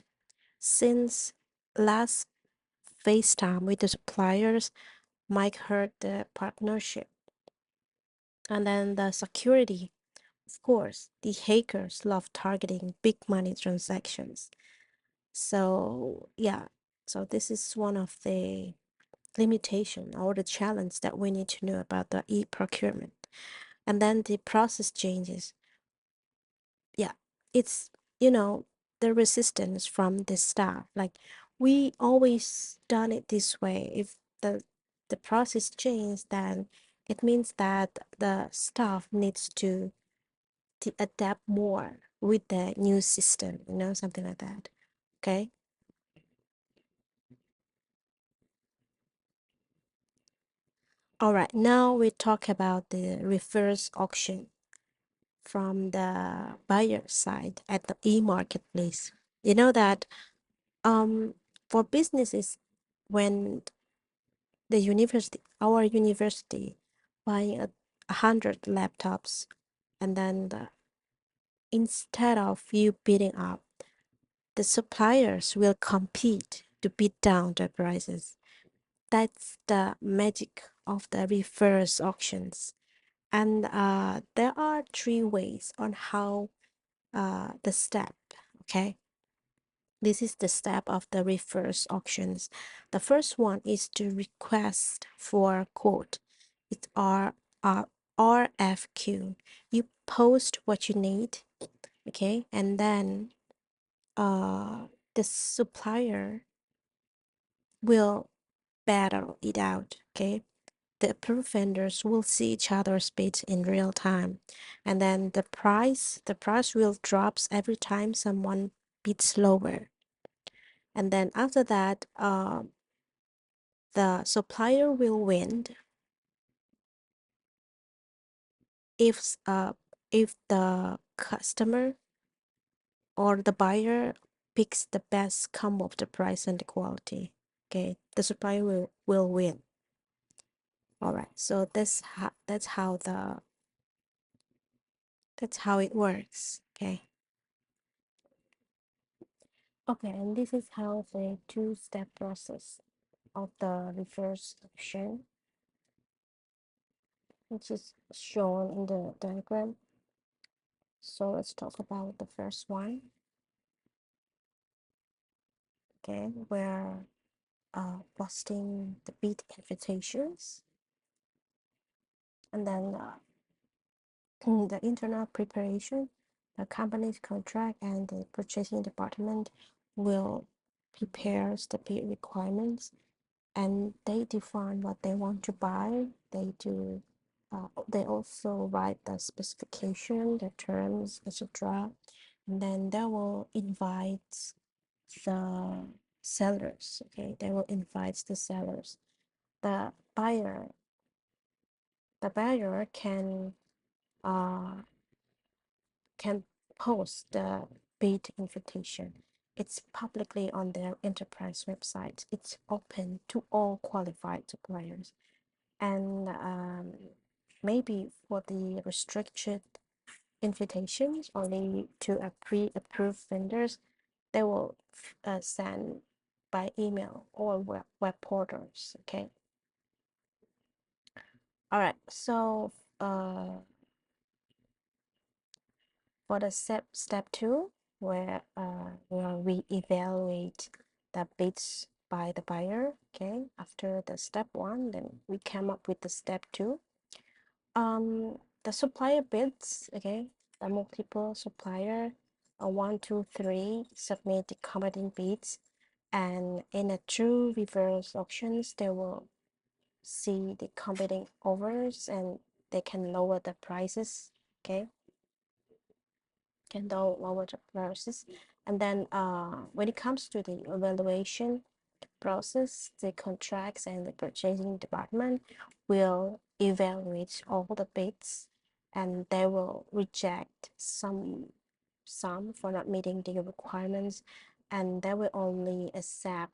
S1: Since last FaceTime with the suppliers might hurt the partnership. And then the security, of course, the hackers love targeting big money transactions. So yeah, so this is one of the limitation or the challenge that we need to know about the e-procurement. And then the process changes. Yeah, it's, you know, the resistance from the staff. Like we always done it this way. If the process changes, then it means that the staff needs to adapt more with the new system, you know, something like that. Okay. All right. Now we talk about the reverse auction from the buyer side at the e-marketplace. You know that for businesses, when the university, our university, buying 100 laptops, and then instead of you bidding up, the suppliers will compete to bid down the prices. That's the magic of the reverse auctions. And there are three ways on how the step, okay? This is the step of the reverse auctions. The first one is to request for a quote. It's RFQ. You post what you need, okay, and then the supplier will battle it out, okay. The approved vendors will see each other's bids in real time, and then the price will drops every time someone bids lower. And then after that, the supplier will win if if the customer or the buyer picks the best combo of the price and the quality. Okay, the supplier will win. All right, so that's how it works. Okay, and this is how the two-step process of the reverse auction, which is shown in the diagram. So let's talk about the first one. Okay, where posting the bid invitations, and then the internal preparation, the company's contract and the purchasing department will prepare the bid requirements, and they define what they want to buy. They do. They also write the specification, the terms, etc. And then they will invite the sellers. Okay, they will invite the sellers. The buyer, the buyer uh can post the bid invitation. It's publicly on their enterprise website. It's open to all qualified suppliers. And maybe for the restricted invitations only to a pre-approved vendors, they will send by email or web portals. Okay. All right. So For the step two, where we evaluate the bids by the buyer. Okay, after the step one, then we come up with the step two. The supplier bids. Okay, the multiple supplier, one, two, three, submit the competing bids, and in a true reverse auctions, they will see the competing offers and they can lower the prices. Okay, can lower the prices. And then when it comes to the evaluation process, the contracts and the purchasing department will evaluate all the bids and they will reject some for not meeting the requirements, and they will only accept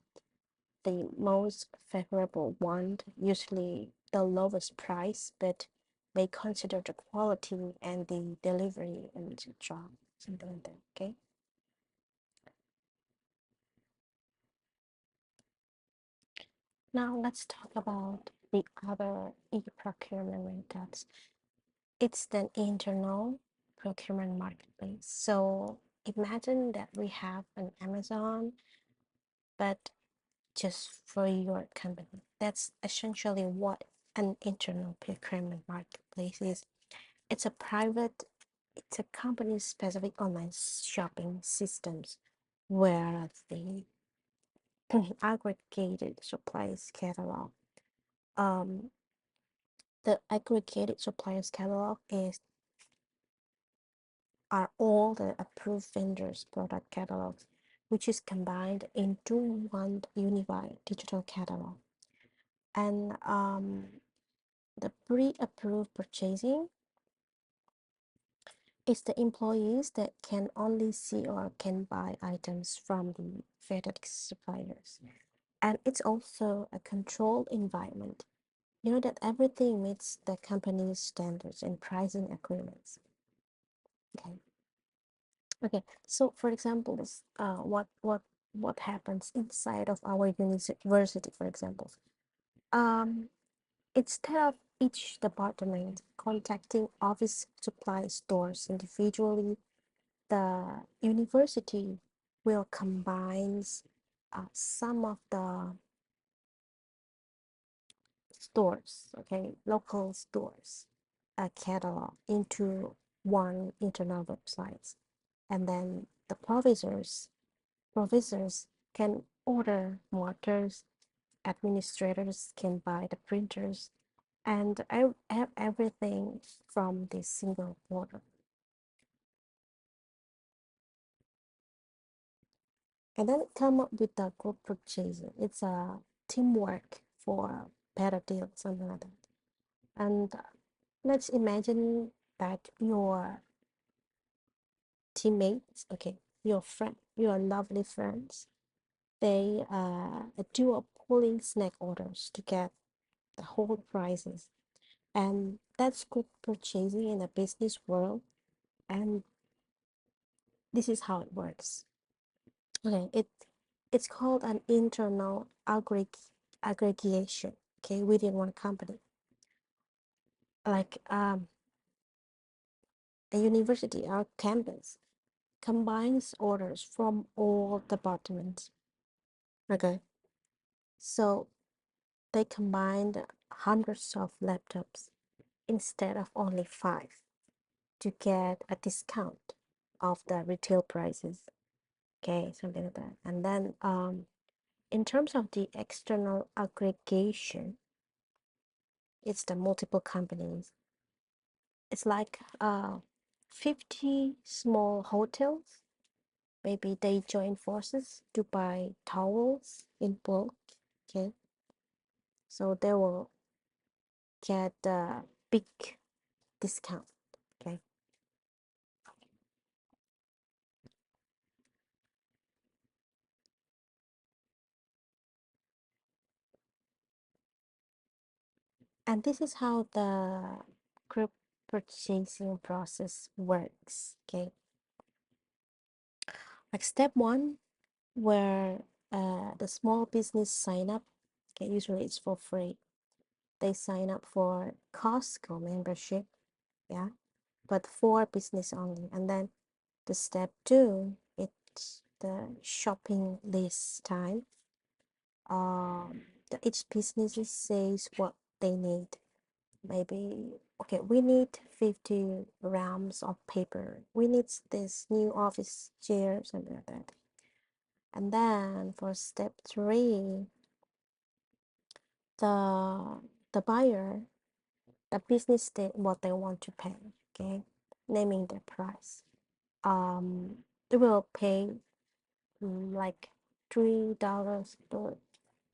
S1: the most favorable one, usually the lowest price, but may consider the quality and the delivery and etc. Something like that. Okay. Now let's talk about the other e-procurement methods. It's the internal procurement marketplace. So imagine that we have an Amazon, but just for your company. That's essentially what an internal procurement marketplace is. It's a private, it's a company specific online shopping systems where the aggregated suppliers catalog. Um, the aggregated suppliers catalog is are all the approved vendors' product catalogs, which is combined into one unified digital catalog. And the pre-approved purchasing is the employees that can only see or can buy items from the vetted suppliers. And it's also a controlled environment. You know that everything meets the company's standards and pricing agreements. Okay. Okay. So for example, what happens inside of our university, for example. Um Instead of each department contacting office supply stores individually, the university will combine some of the stores, okay, local stores, a catalog into one internal website, and then the professors can order mortars, administrators can buy the printers, and I have everything from this single portal. And then come up with the group purchasing. It's a teamwork for a better deal, something like that. And let's imagine that your teammates, okay, your friend, your lovely friends, they do a pulling snack orders to get the whole prices. And that's group purchasing in the business world. And this is how it works. Okay, it's called an internal aggregation, okay, within one company. Like a university, our campus combines orders from all departments. Okay, so they combined hundreds of laptops instead of only five to get a discount of the retail prices. Okay, something like that. And then in terms of the external aggregation, it's the multiple companies. It's like 50 small hotels. Maybe they join forces to buy towels in bulk. Okay, so they will get a big discount. Okay, and this is how the group purchasing process works. Okay, like step one, where the small business sign up. Okay, usually it's for free. They sign up for Costco membership, yeah, but for business only. And then The step two, it's the shopping list time. Each business says what they need. Maybe, okay, we need 50 grams of paper. We need this new office chair, something like that. And then for step three, the buyer, the business state what they want to pay, okay, naming the price. They will pay like $3 per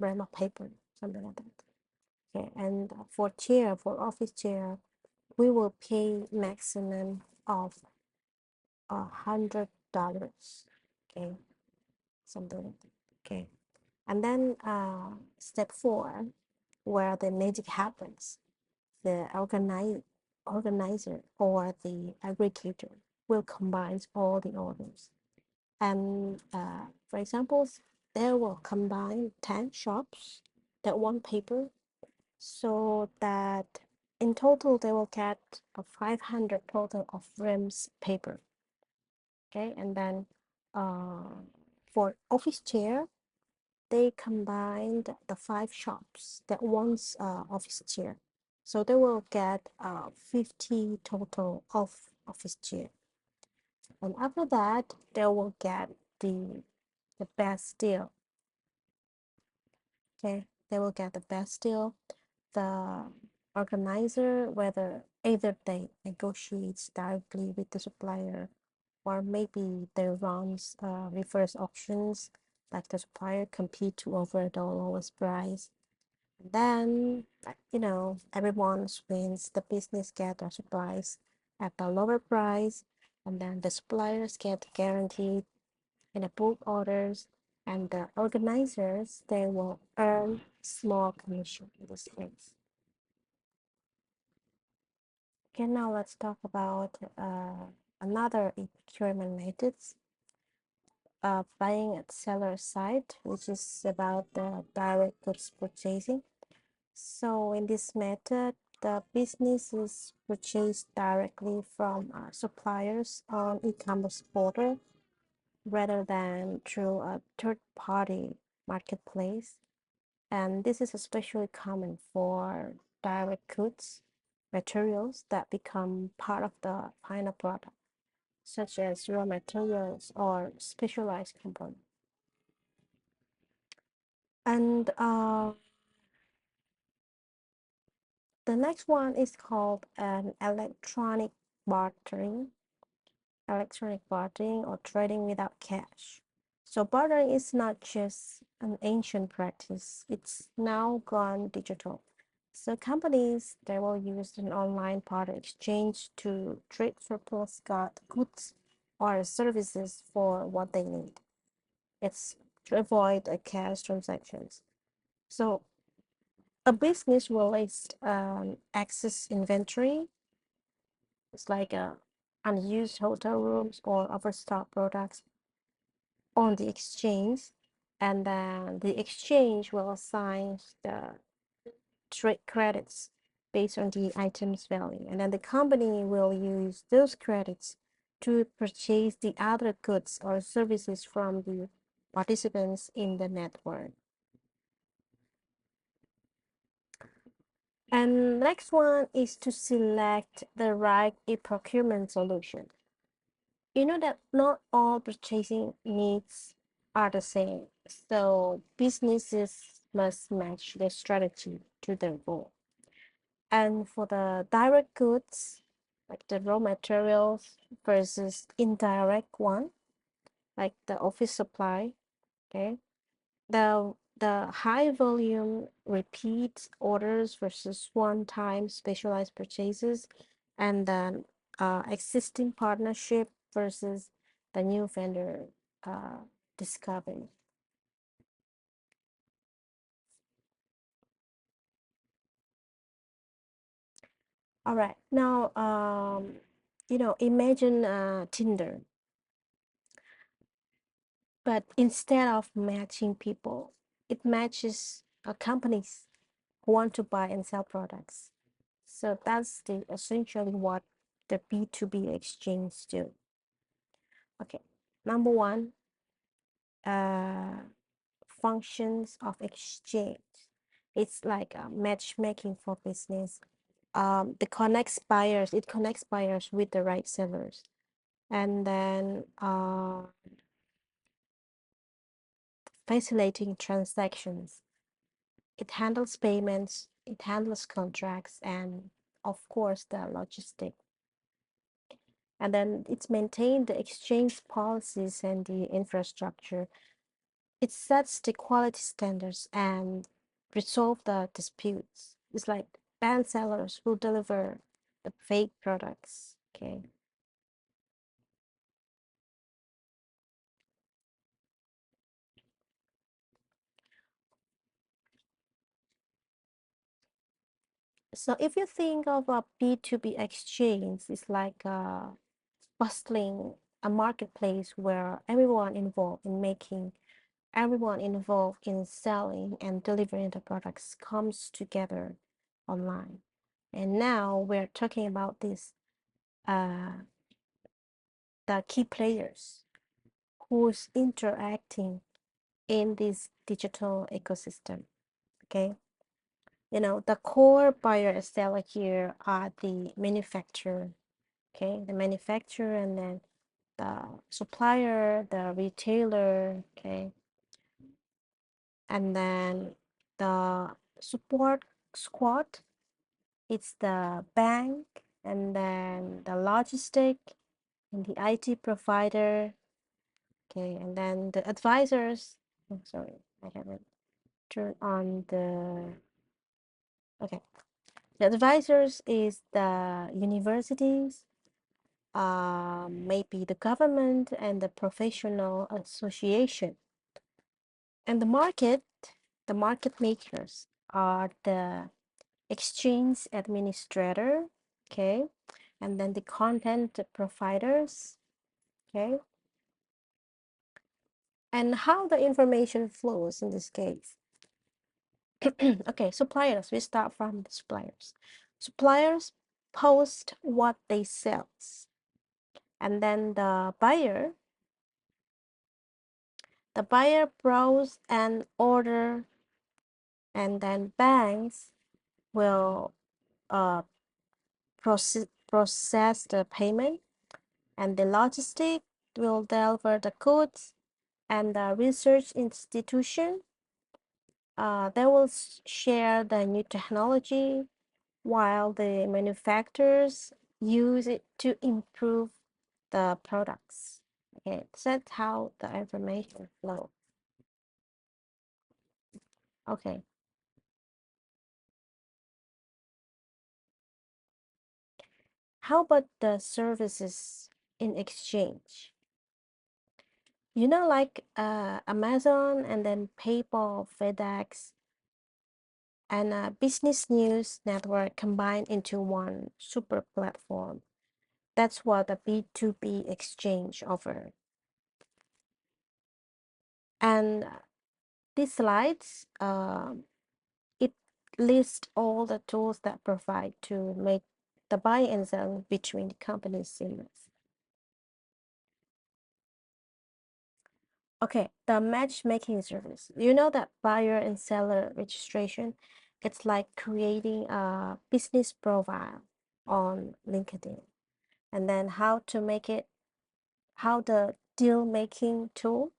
S1: gram of paper, something like that. Okay, and for office chair, we will pay maximum of $100. Okay, something like that. Okay, and then step four, where the magic happens, the organizer or the aggregator will combine all the orders. And for example, they will combine 10 shops that want paper, so that in total they will get a 500 total of rims paper. Okay, and then for office chair, they combined the 5 shops that wants office chair, so they will get 50 total of office chair. And after that, they will get the best deal. Okay, they will get the best deal. The organizer, whether either they negotiate directly with the supplier, or maybe they run reverse auctions, like the supplier compete to offer the lowest price. And then, everyone wins. The business get the supplies at the lower price, and then the suppliers get guaranteed in the bulk orders, and the organizers, they will earn small commission in this case. Okay, now let's talk about another procurement methods, buying at seller side, which is about the direct goods purchasing. So in this method, the business is purchased directly from suppliers on e-commerce portal rather than through a third-party marketplace. And this is especially common for direct goods materials that become part of the final product, such as raw materials or specialized components. And the next one is called an electronic bartering or trading without cash. So bartering is not just an ancient practice, it's now gone digital. So companies, they will use an online part exchange to trade surplus goods or services for what they need. It's to avoid a cash transactions. So a business will list excess inventory. It's like unused hotel rooms or overstock products on the exchange, and then the exchange will assign the trade credits based on the item's value, and then the company will use those credits to purchase the other goods or services from the participants in the network. And next one is to select the right e-procurement solution. You know that not all purchasing needs are the same, so businesses must match their strategy to their goal. And for the direct goods, like the raw materials versus indirect one, like the office supply, okay, the high volume repeat orders versus one-time specialized purchases, and then existing partnership versus the new vendor uh, discovery. All right, now imagine Tinder, but instead of matching people, it matches companies who want to buy and sell products. So that's essentially what the B2B exchange do. Okay, number one, uh, functions of exchange. It's like matchmaking for business. It connects buyers with the right sellers, and then facilitating transactions. It handles payments, it handles contracts, and of course the logistics. And then it's maintained the exchange policies and the infrastructure. It sets the quality standards and resolve the disputes. It's like banned sellers who deliver the fake products. Okay. So if you think of a B2B exchange, it's like a bustling a marketplace where everyone involved in selling and delivering the products comes together online. And now we're talking about this the key players who's interacting in this digital ecosystem. Okay, the core buyer and seller here are the manufacturer. Okay, the manufacturer, and then the supplier, the retailer. Okay, and then the support squad, it's the bank, and then the logistic and the IT provider. Okay, and then the advisors. Oh, sorry, I haven't turned on the. Okay, the advisors is the universities, maybe the government and the professional association. And the market makers are the exchange administrator, okay, and then the content providers, okay, and how the information flows in this case. Okay, suppliers, we start from the suppliers. Suppliers post what they sell, and then the buyer browse and order, and then banks will uh, process the payment, and the logistic will deliver the goods, and the research institution they will share the new technology, while the manufacturers use it to improve the products. Okay, so that's how the information flow. Okay, how about the services in exchange? Like Amazon, and then PayPal, FedEx, and a business news network combined into one super platform. That's what a B2B exchange offers. And these slides, it lists all the tools that provide to make the buy and sell between the companies seamless. Okay, the matchmaking service. You know that buyer and seller registration, it's like creating a business profile on LinkedIn. And then how the deal making tool,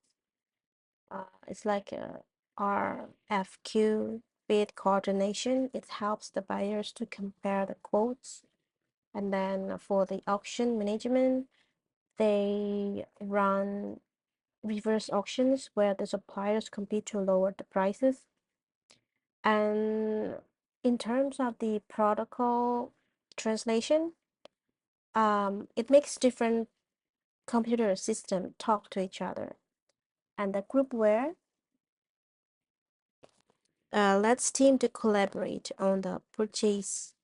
S1: it's like a RFQ bid coordination. It helps the buyers to compare the quotes. And then for the auction management, they run reverse auctions where the suppliers compete to lower the prices. And in terms of the protocol translation, it makes different computer systems talk to each other. And the groupware lets team to collaborate on the purchases.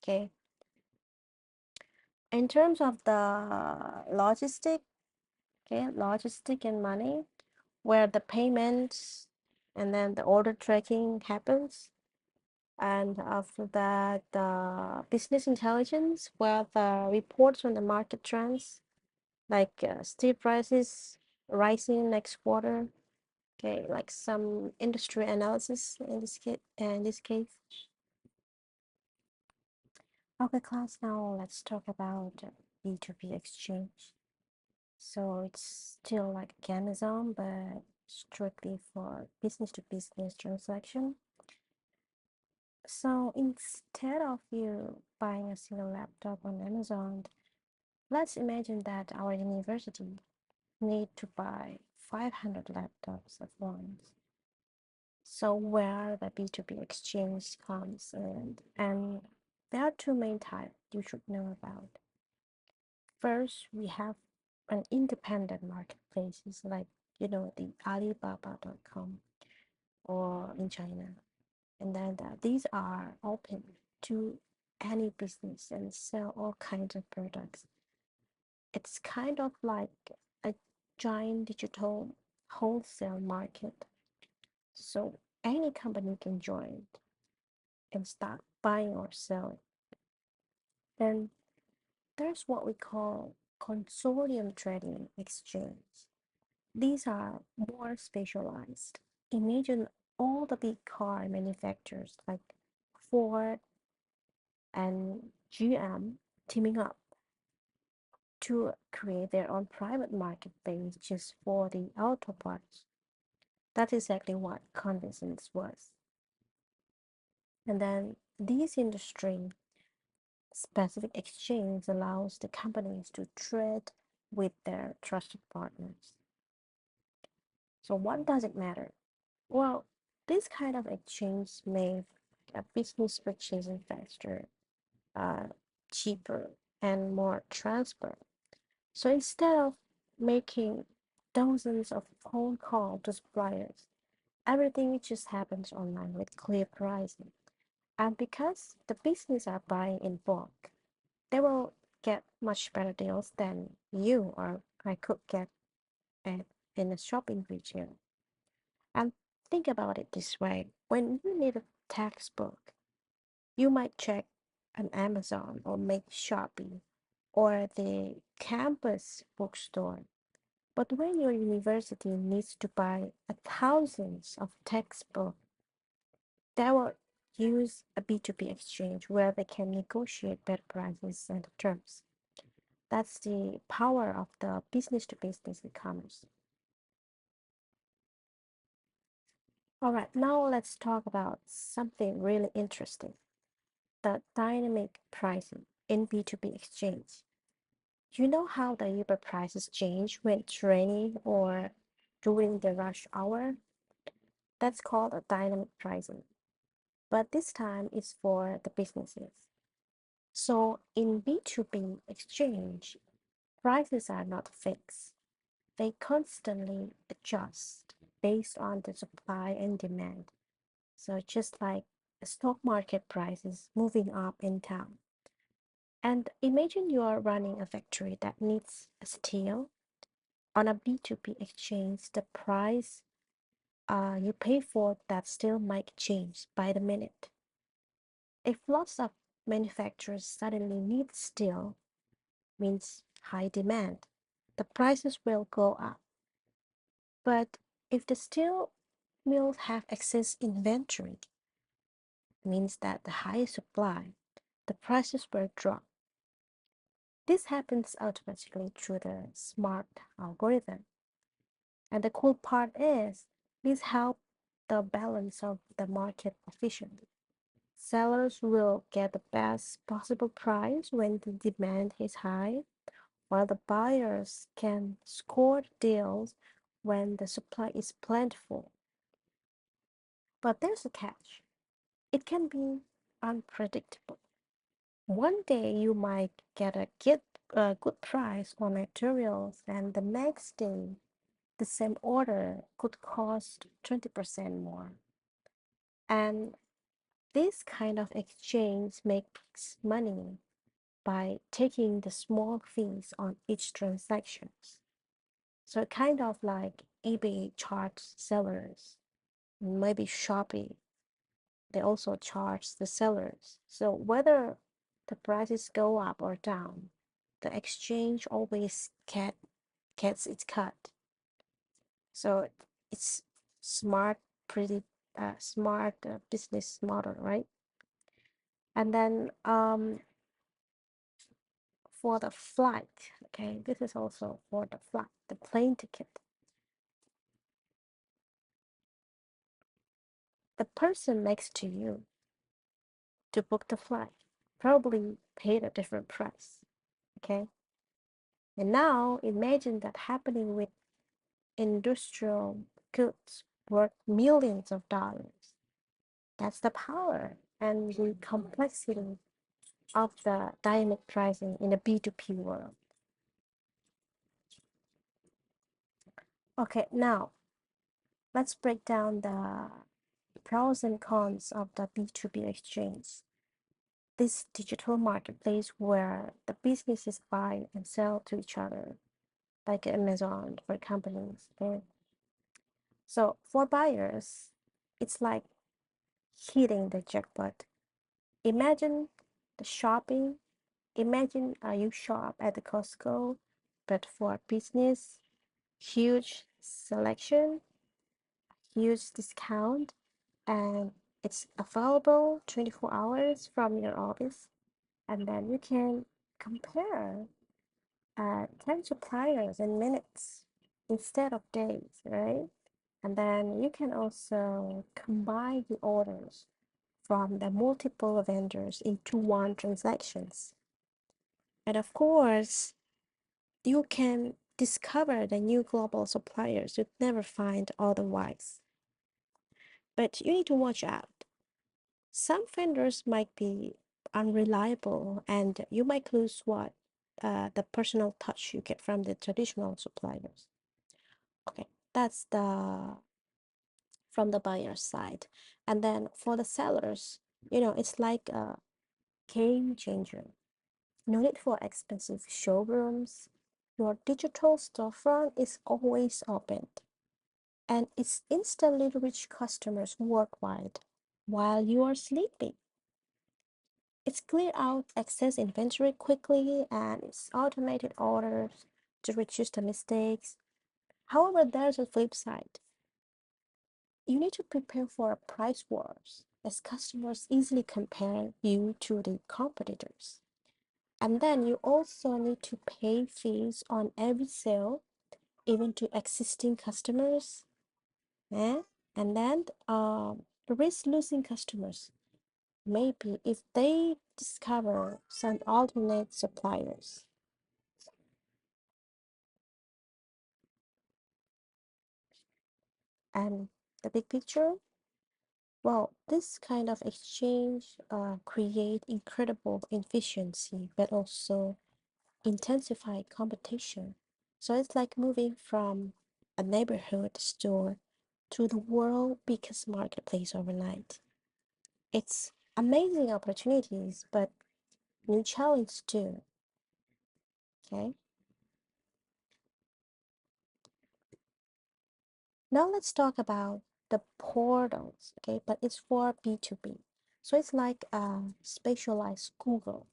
S1: Okay. In terms of the logistic and money, where the payments and then the order tracking happens. And after that, the business intelligence, where the reports on the market trends, like steel prices rising next quarter. Okay, like some industry analysis in this case. In this case. Okay, class. Now let's talk about B2B exchange. So it's still like Amazon, but strictly for business to business transaction. So instead of you buying a single laptop on Amazon, let's imagine that our university need to buy 500 laptops at once. So where the B2B exchange comes in, and there are two main types you should know about. First, we have an independent marketplaces like the Alibaba.com or in China. And then these are open to any business and sell all kinds of products. It's kind of like a giant digital wholesale market. So any company can join and start buying or selling. Then there's what we call consortium trading exchange. These are more specialized. Imagine all the big car manufacturers like Ford and GM teaming up to create their own private marketplace just for the auto parts. That's exactly what Conversance was. And then this industry specific exchange allows the companies to trade with their trusted partners. So what does it matter? Well, this kind of exchange made a business purchasing faster, uh, cheaper, and more transparent. So instead of making dozens of phone calls to suppliers, everything just happens online with clear pricing. And because the business are buying in bulk, they will get much better deals than you or I could get at in a shopping retail. And think about it this way: when you need a textbook, you might check an Amazon or make Shopee or the campus bookstore. But when your university needs to buy thousands of textbooks, they will use a B2B exchange where they can negotiate better prices and terms. That's the power of the business to business e-commerce. All right, now let's talk about something really interesting: the dynamic pricing in B2B exchange. You know how the Uber prices change when it's raining or during the rush hour? That's called a dynamic pricing. But this time it's for the businesses. So in B2B exchange, prices are not fixed. They constantly adjust based on the supply and demand. So just like stock market prices moving up and down. And imagine you are running a factory that needs steel. On a B2B exchange, the price you pay for that steel might change by the minute. If lots of manufacturers suddenly need steel, means high demand, the prices will go up. But if the steel mills have excess inventory, means that the high supply, the prices will drop. This happens automatically through the smart algorithm. And the cool part is this helps the balance of the market efficiently. Sellers will get the best possible price when the demand is high, while the buyers can score deals when the supply is plentiful. But there's a catch: it can be unpredictable. One day you might get a good price on materials, and the next day the same order could cost 20% more. And this kind of exchange makes money by taking the small fees on each transaction. So kind of like eBay charges sellers, maybe Shopee they also charge the sellers. So whether the prices go up or down, the exchange always gets its cut. So it's smart, pretty smart business model, right? And then for the flight, okay, this is also for the flight, the plane ticket. The person next to you to book the flight probably paid a different price, okay? And now imagine that happening with industrial goods worth millions of dollars. That's the power and the complexity of the dynamic pricing in the B2B world. Okay, now let's break down the pros and cons of the B2B exchange. This digital marketplace where the businesses buy and sell to each other, like Amazon for companies. Okay? So for buyers, it's like hitting the jackpot. Imagine the shopping. Imagine you shop at the Costco, but for business, huge selection, huge discount, and it's available 24 hours from your office. And then you can compare 10 suppliers in minutes instead of days, right? And then you can also combine the orders from the multiple vendors into one transactions. And of course, you can discover the new global suppliers you'd never find otherwise. But you need to watch out. Some vendors might be unreliable and you might lose what the personal touch you get from the traditional suppliers. Okay, that's the from the buyer side. And then for the sellers, it's like a game changer. No need for expensive showrooms. Your digital storefront is always open and it's instantly reach customers worldwide while you are sleeping. It's clear out excess inventory quickly and it's automated orders to reduce the mistakes. However, there's a flip side. You need to prepare for a price wars as customers easily compare you to the competitors. And then you also need to pay fees on every sale, even to existing customers. Eh? And then risk losing customers, maybe if they discover some alternate suppliers. And the big picture, well, this kind of exchange create incredible efficiency, but also intensify competition. So it's like moving from a neighborhood store to the world biggest marketplace overnight. It's amazing opportunities, but new challenge too. Okay. Now let's talk about the portals. Okay, but it's for B2B. So it's like a specialized Google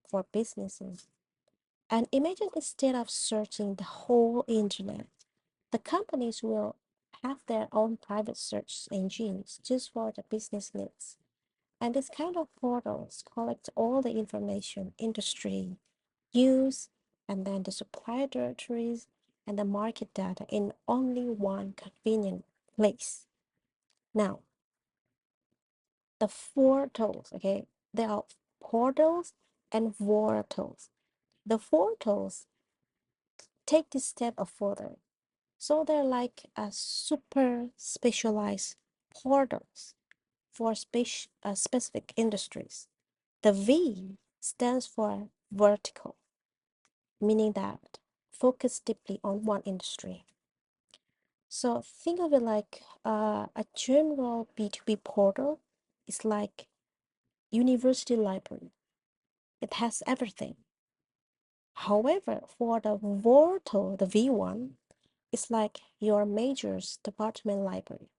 S1: for businesses. And imagine instead of searching the whole internet, the companies will have their own private search engines just for the business needs. And this kind of portals collect all the information, industry, news, and then the supplier directories and the market data in only one convenient place. Now, the portals, okay, there are portals and vortals. The portals take this step further. So they're like a super specialized portals for specific industries. The V stands for vertical, meaning that focus deeply on one industry. So think of it like a general B2B portal is like university library. It has everything. However, for the vertical, the V1, it's like your major's department library.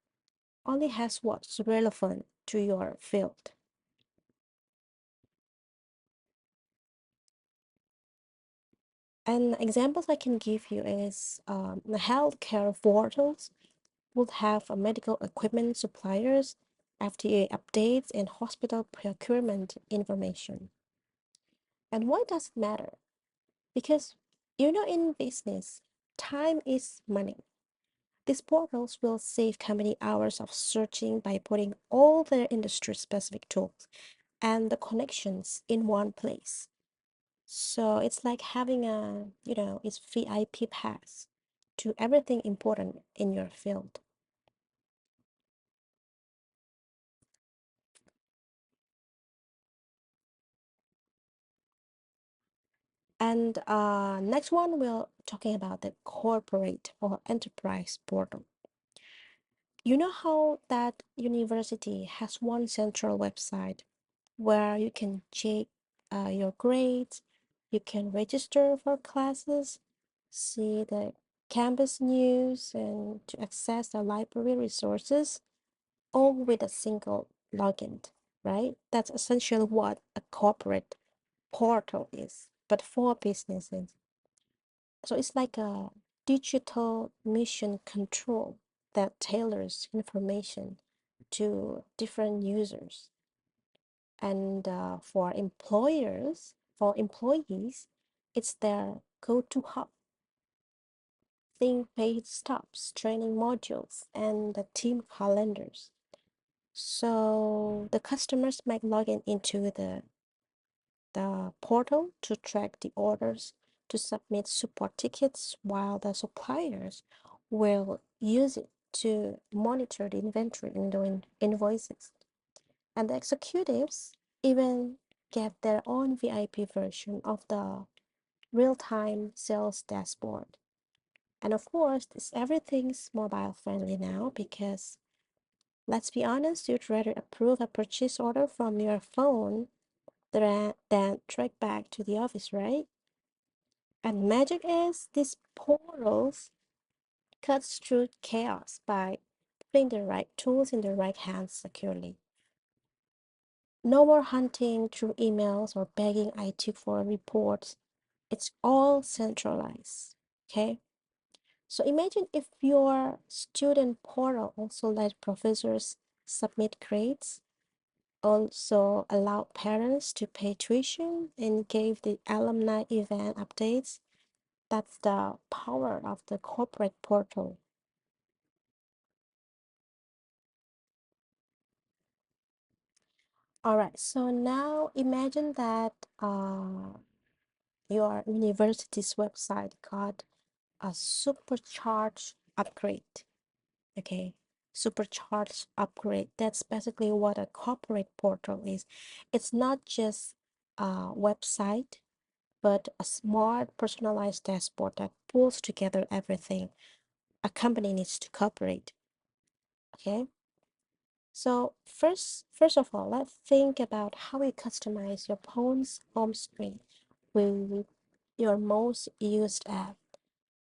S1: Only has what's relevant to your field. And examples I can give you is the healthcare portals would have medical equipment suppliers, FDA updates, and hospital procurement information. And why does it matter? Because in business, time is money. These portals will save company hours of searching by putting all their industry specific tools and the connections in one place. So it's like having it's VIP pass to everything important in your field. And next one, we're talking about the corporate or enterprise portal. You know how that university has one central website where you can check your grades, you can register for classes, see the campus news, and to access the library resources, all with a single login, right? That's essentially what a corporate portal is, but for businesses. So it's like a digital mission control that tailors information to different users. And for employees, it's their go-to hub. Think paid stops, training modules, and the team calendars. So the customers might log in into the portal to track the orders, to submit support tickets, while the suppliers will use it to monitor the inventory and doing invoices. And the executives even get their own VIP version of the real-time sales dashboard. And of course, everything's mobile friendly now because let's be honest, you'd rather approve a purchase order from your phone than track back to the office, right? And magic is these portals cuts through chaos by putting the right tools in the right hands securely. No more hunting through emails or begging IT for reports. It's all centralized. Okay. So imagine if your student portal also let professors submit grades, also allow parents to pay tuition, and gave the alumni event updates. That's the power of the corporate portal. All right, so now imagine that your university's website got a supercharged upgrade. Okay, supercharged upgrade. That's basically what a corporate portal is. It's not just a website, but a smart personalized dashboard that pulls together everything a company needs to cooperate. Okay, so first of all, let's think about how you customize your phone's home screen with your most used app.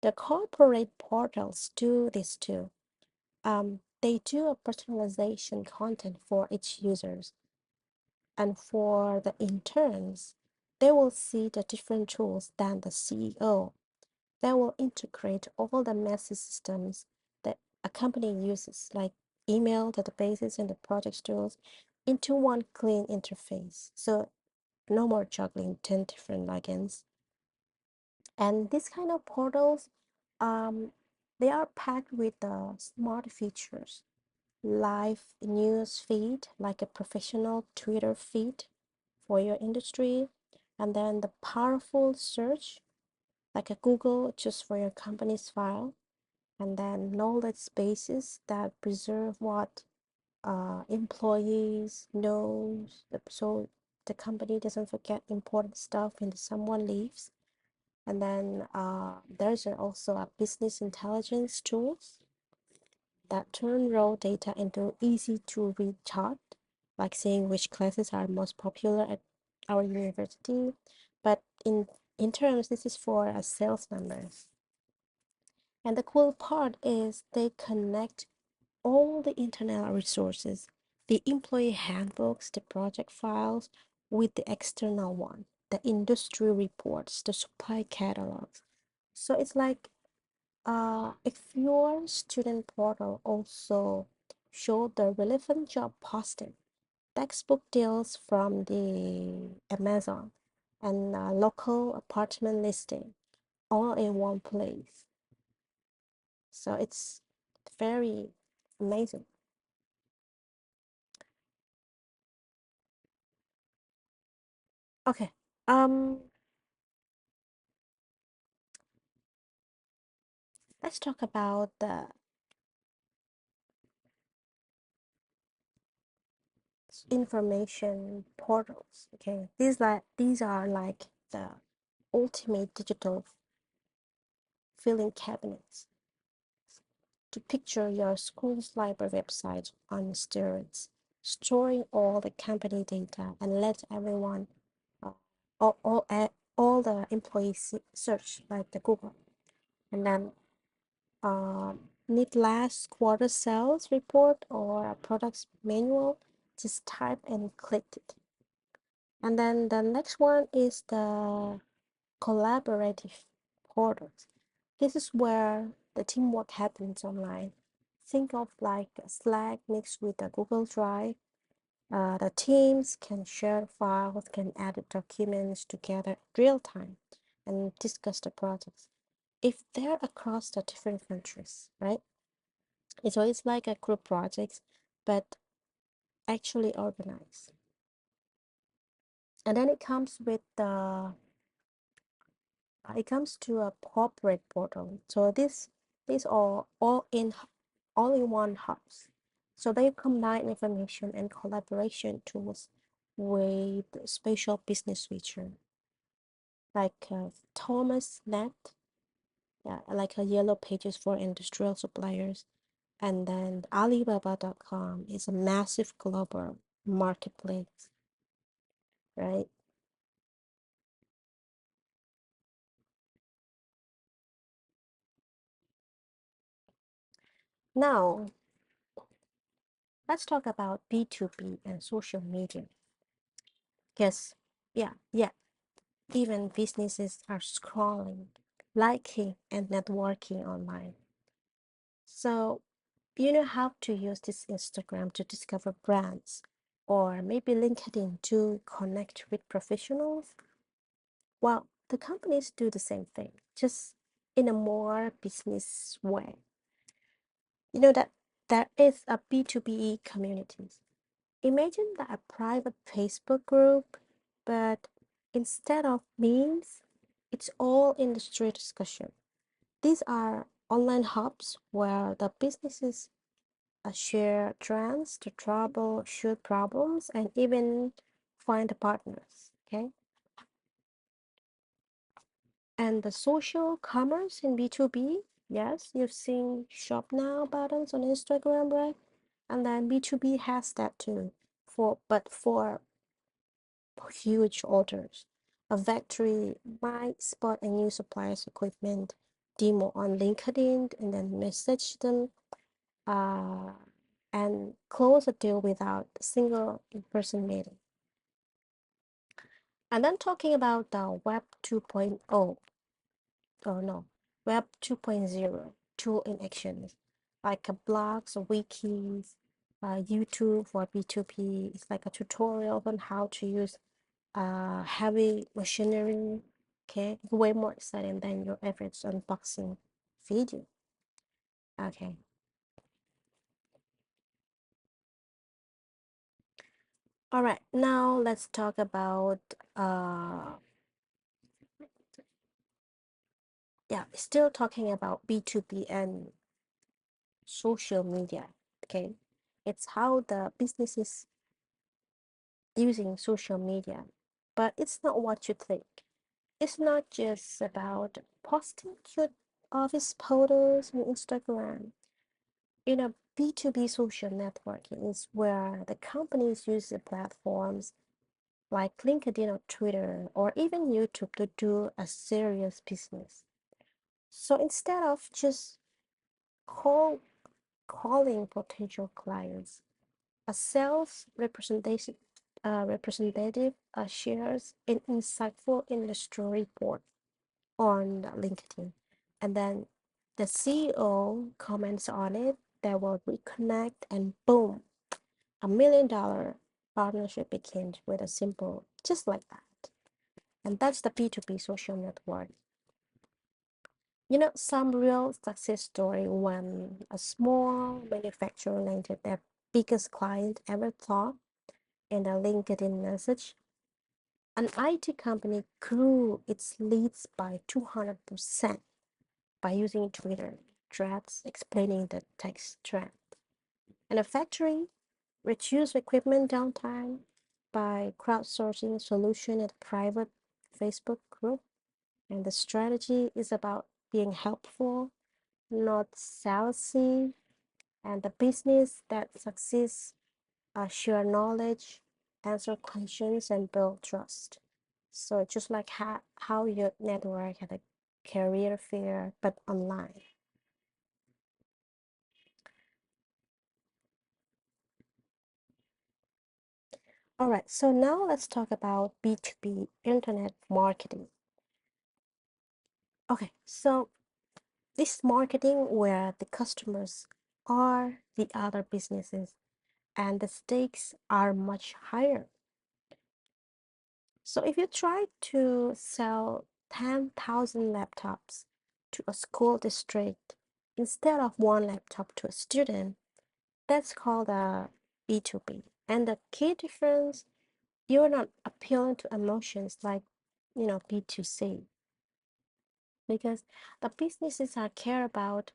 S1: The corporate portals do this too. They do a personalization content for each users, and for the interns, they will see the different tools than the CEO. They will integrate all the messy systems that a company uses, like email, databases, and the project tools, into one clean interface. So no more juggling 10 different logins. And these kind of portals, um, they are packed with smart features, live news feed, like a professional Twitter feed for your industry, and then the powerful search, like a Google just for your company's file, and then knowledge bases that preserve what employees knows, so the company doesn't forget important stuff when someone leaves. And then there's also a business intelligence tools that turn raw data into easy to read chart, like seeing which classes are most popular at our university. But in terms, this is for a sales numbers. And the cool part is they connect all the internal resources the employee handbooks, the project files with the external one, the industry reports, the supply catalogs. So it's like if your student portal also show the relevant job posting, textbook deals from the Amazon, and local apartment listing all in one place. So it's very amazing. Okay. Um, let's talk about the information portals. Okay, these are like the ultimate digital filing cabinets to picture your school's library website on steroids, storing all the company data and let everyone, uh, all the employees search like the Google, and then need last quarter sales report or a products manual, just type and click it. And then the next one is the collaborative portals. This is where the teamwork happens online. Think of like Slack mixed with a Google Drive. The teams can share files, can edit documents together real time, and discuss the projects. If they're across the different countries, right? It's always like a group projects, but actually organized. And then it comes to a corporate portal. So these are all in one hubs. So they combine information and collaboration tools with special business feature like Thomas Net, yeah, like a yellow pages for industrial suppliers. And then Alibaba.com is a massive global marketplace, right? Now, let's talk about B2B and social media. Because, yeah, even businesses are scrolling, liking, and networking online. So, you know how to use this Instagram to discover brands, or maybe LinkedIn to connect with professionals. Well, the companies do the same thing, just in a more business way. You know that there is a B2B community. Imagine that a private Facebook group, but instead of memes, it's all industry discussion. These are online hubs where the businesses share trends to troubleshoot problems and even find partners. Okay. And the social commerce in B2B, yes, you've seen shop now buttons on Instagram, right? And then B2B has that too. For huge orders. A factory might spot a new supplier's equipment demo on LinkedIn and then message them uh, and close a deal without a single in-person meeting. And then talking about the Web 2.0, or no, Web 2.0 tool in action, like a blogs, wikis, YouTube for B2B. It's like a tutorial on how to use heavy machinery. Okay, way more exciting than your average unboxing video. Okay, all right, now let's talk about still talking about B2B and social media. Okay, it's how the business is using social media, but it's not what you think. It's not just about posting cute office photos on Instagram. You know, B2B social networking is where the companies use the platforms like LinkedIn or Twitter or even YouTube to do a serious business. So instead of just call calling potential clients, A sales representative shares an insightful industry report on LinkedIn, and then the CEO comments on it. They will reconnect, and boom, $1 million partnership begins with a simple, just like that. And that's the B2B social network. Some real success story when a small manufacturer landed their biggest client ever thought in a LinkedIn message. An IT company grew its leads by 200% by using Twitter threads explaining the text trend. And a factory reduced equipment downtime by crowdsourcing solution in a private Facebook group. And the strategy is about being helpful, not salesy, and the business that succeeds share knowledge, answer questions, and build trust. So just like how your network had a career fair, but online. All right, so now let's talk about B2B internet marketing. Okay, so this marketing where the customers are the other businesses and the stakes are much higher. So if you try to sell 10,000 laptops to a school district instead of one laptop to a student, that's called a B2B. And the key difference, you're not appealing to emotions like, B2C, because the businesses are care about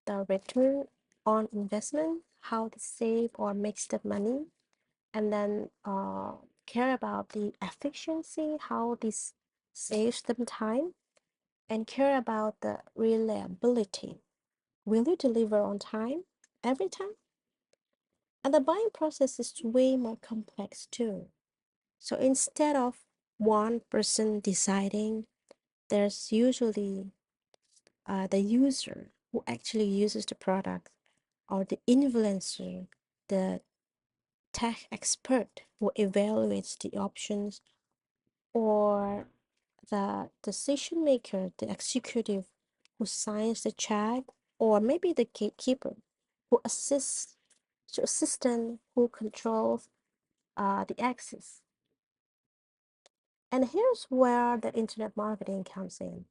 S1: the return on investment, how they save or makes the money, and then care about the efficiency, how this saves them time, and care about the reliability. Will you deliver on time every time? And the buying process is way more complex too. So instead of one person deciding, there's usually the user who actually uses the product, or the influencer, the tech expert who evaluates the options, or the decision maker, the executive who signs the check, or maybe the gatekeeper who assists the assistant who controls the access. And here's where the internet marketing comes in.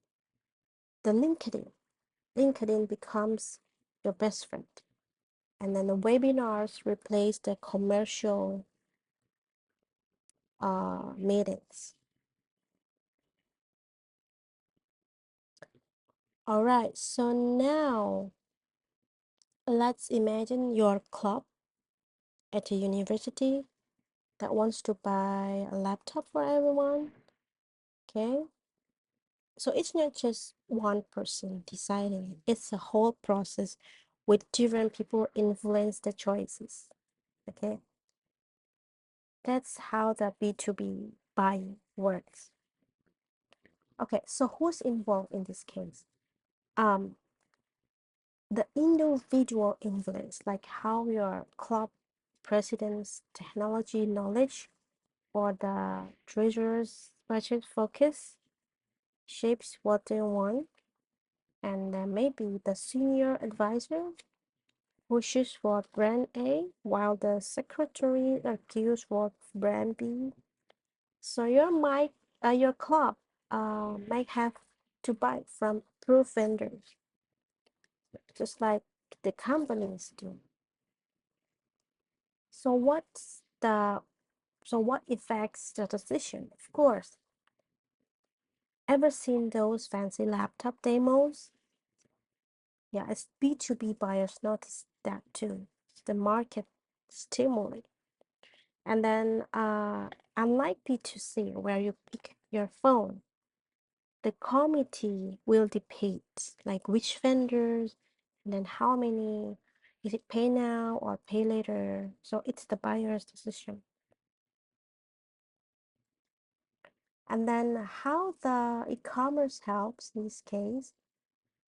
S1: The LinkedIn becomes your best friend. And then the webinars replace the commercial meetings. All right, so now let's imagine your club at a university that wants to buy a laptop for everyone. Okay, so it's not just one person deciding it, it's a whole process with different people influence the choices. Okay, that's how the B2B buying works. Okay, so who's involved in this case? Um, the individual influence, like how your club president's technology knowledge or the treasurer's budget focus shapes what they want, and then maybe the senior advisor pushes for brand A while the secretary argues for brand B. So your club might have to buy from approved vendors, just like the companies do. So what affects the decision? Of course, ever seen those fancy laptop demos? Yeah, as B2B buyers notice that too. The market stimuli. And then unlike B2C where you pick your phone, the committee will debate like which vendors and then how many, is it pay now or pay later? So it's the buyer's decision. And then how the e-commerce helps in this case,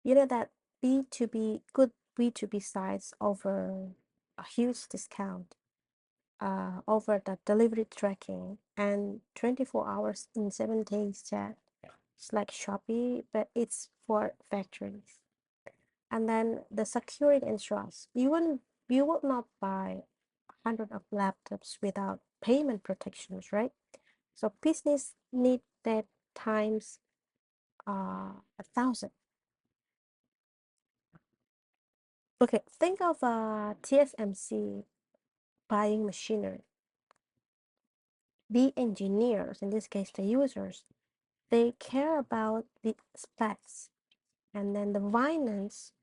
S1: that B2B, good B2B sites offer a huge discount. over the delivery tracking and 24 hours in 7 days chat. It's like Shopee, but it's for factories. And then the security and trust. You will not buy hundreds of laptops without payment protections, right? So business need that times 1,000. Okay, think of TSMC buying machinery. The engineers, in this case the users, they care about the specs. And then the finance,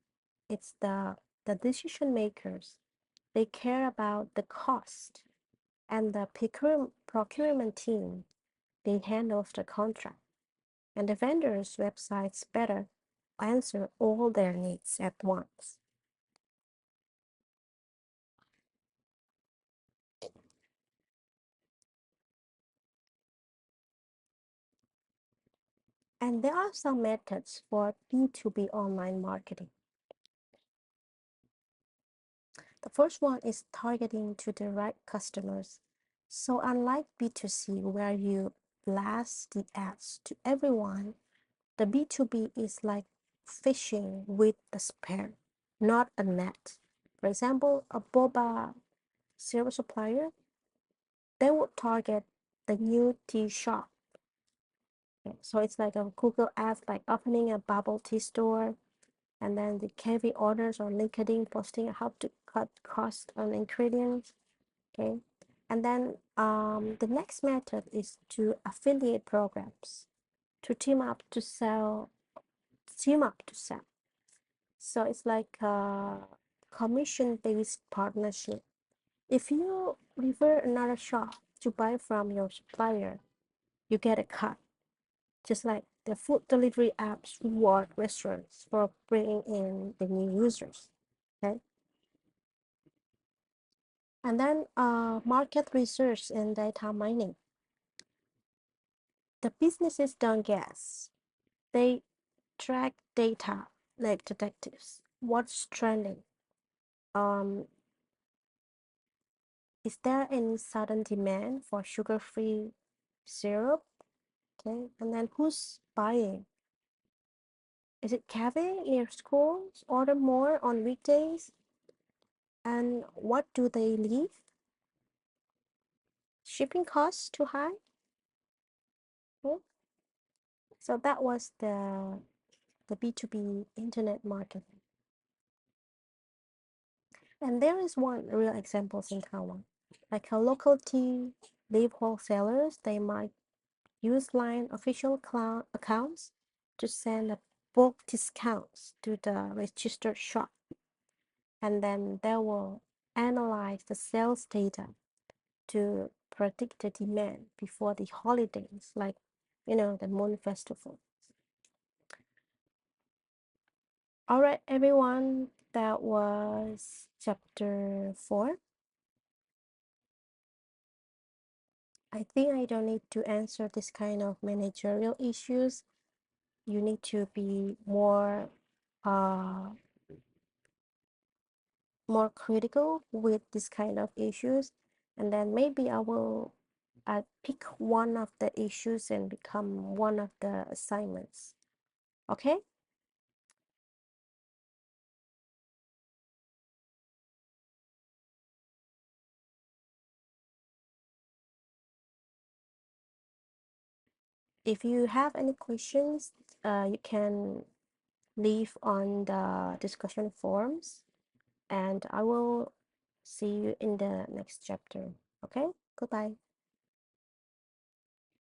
S1: it's the decision makers. They care about the cost. And the procurement team, they handle the contract. And the vendors' websites better answer all their needs at once. And there are some methods for B2B online marketing. The first one is targeting to the right customers. So unlike B2C where you blast the ads to everyone, the B2B is like fishing with a spear, not a net. For example, a boba cereal supplier, they would target the new tea shop. Okay, so it's like a Google ads like opening a bubble tea store, and then the KV orders on LinkedIn posting how to cut cost on ingredients. Okay, and then the next method is to affiliate programs to team up to sell. So it's like a commission-based partnership. If you refer another shop to buy from your supplier, you get a cut, just like the food delivery apps reward restaurants for bringing in the new users. Okay, and then market research and data mining. The businesses don't guess; they track data like detectives. What's trending? Um, is there any sudden demand for sugar-free syrup? Okay, and then who's buying? Is it cafe near schools? Order more on weekdays? And what do they leave? Shipping costs too high? Okay. So that was the B2B internet marketing. And there is one real example in Taiwan. Like a local tea leaf wholesalers, they might use line official accounts to send a bulk discounts to the registered shop. And then they will analyze the sales data to predict the demand before the holidays, like, the Moon Festival. All right, everyone, that was chapter 4. I think I don't need to answer this kind of managerial issues. You need to be uh, more critical with this kind of issues, and then maybe I will pick one of the issues and become one of the assignments. Okay. If you have any questions, you can leave on the discussion forums, and I will see you in the next chapter. Okay, goodbye.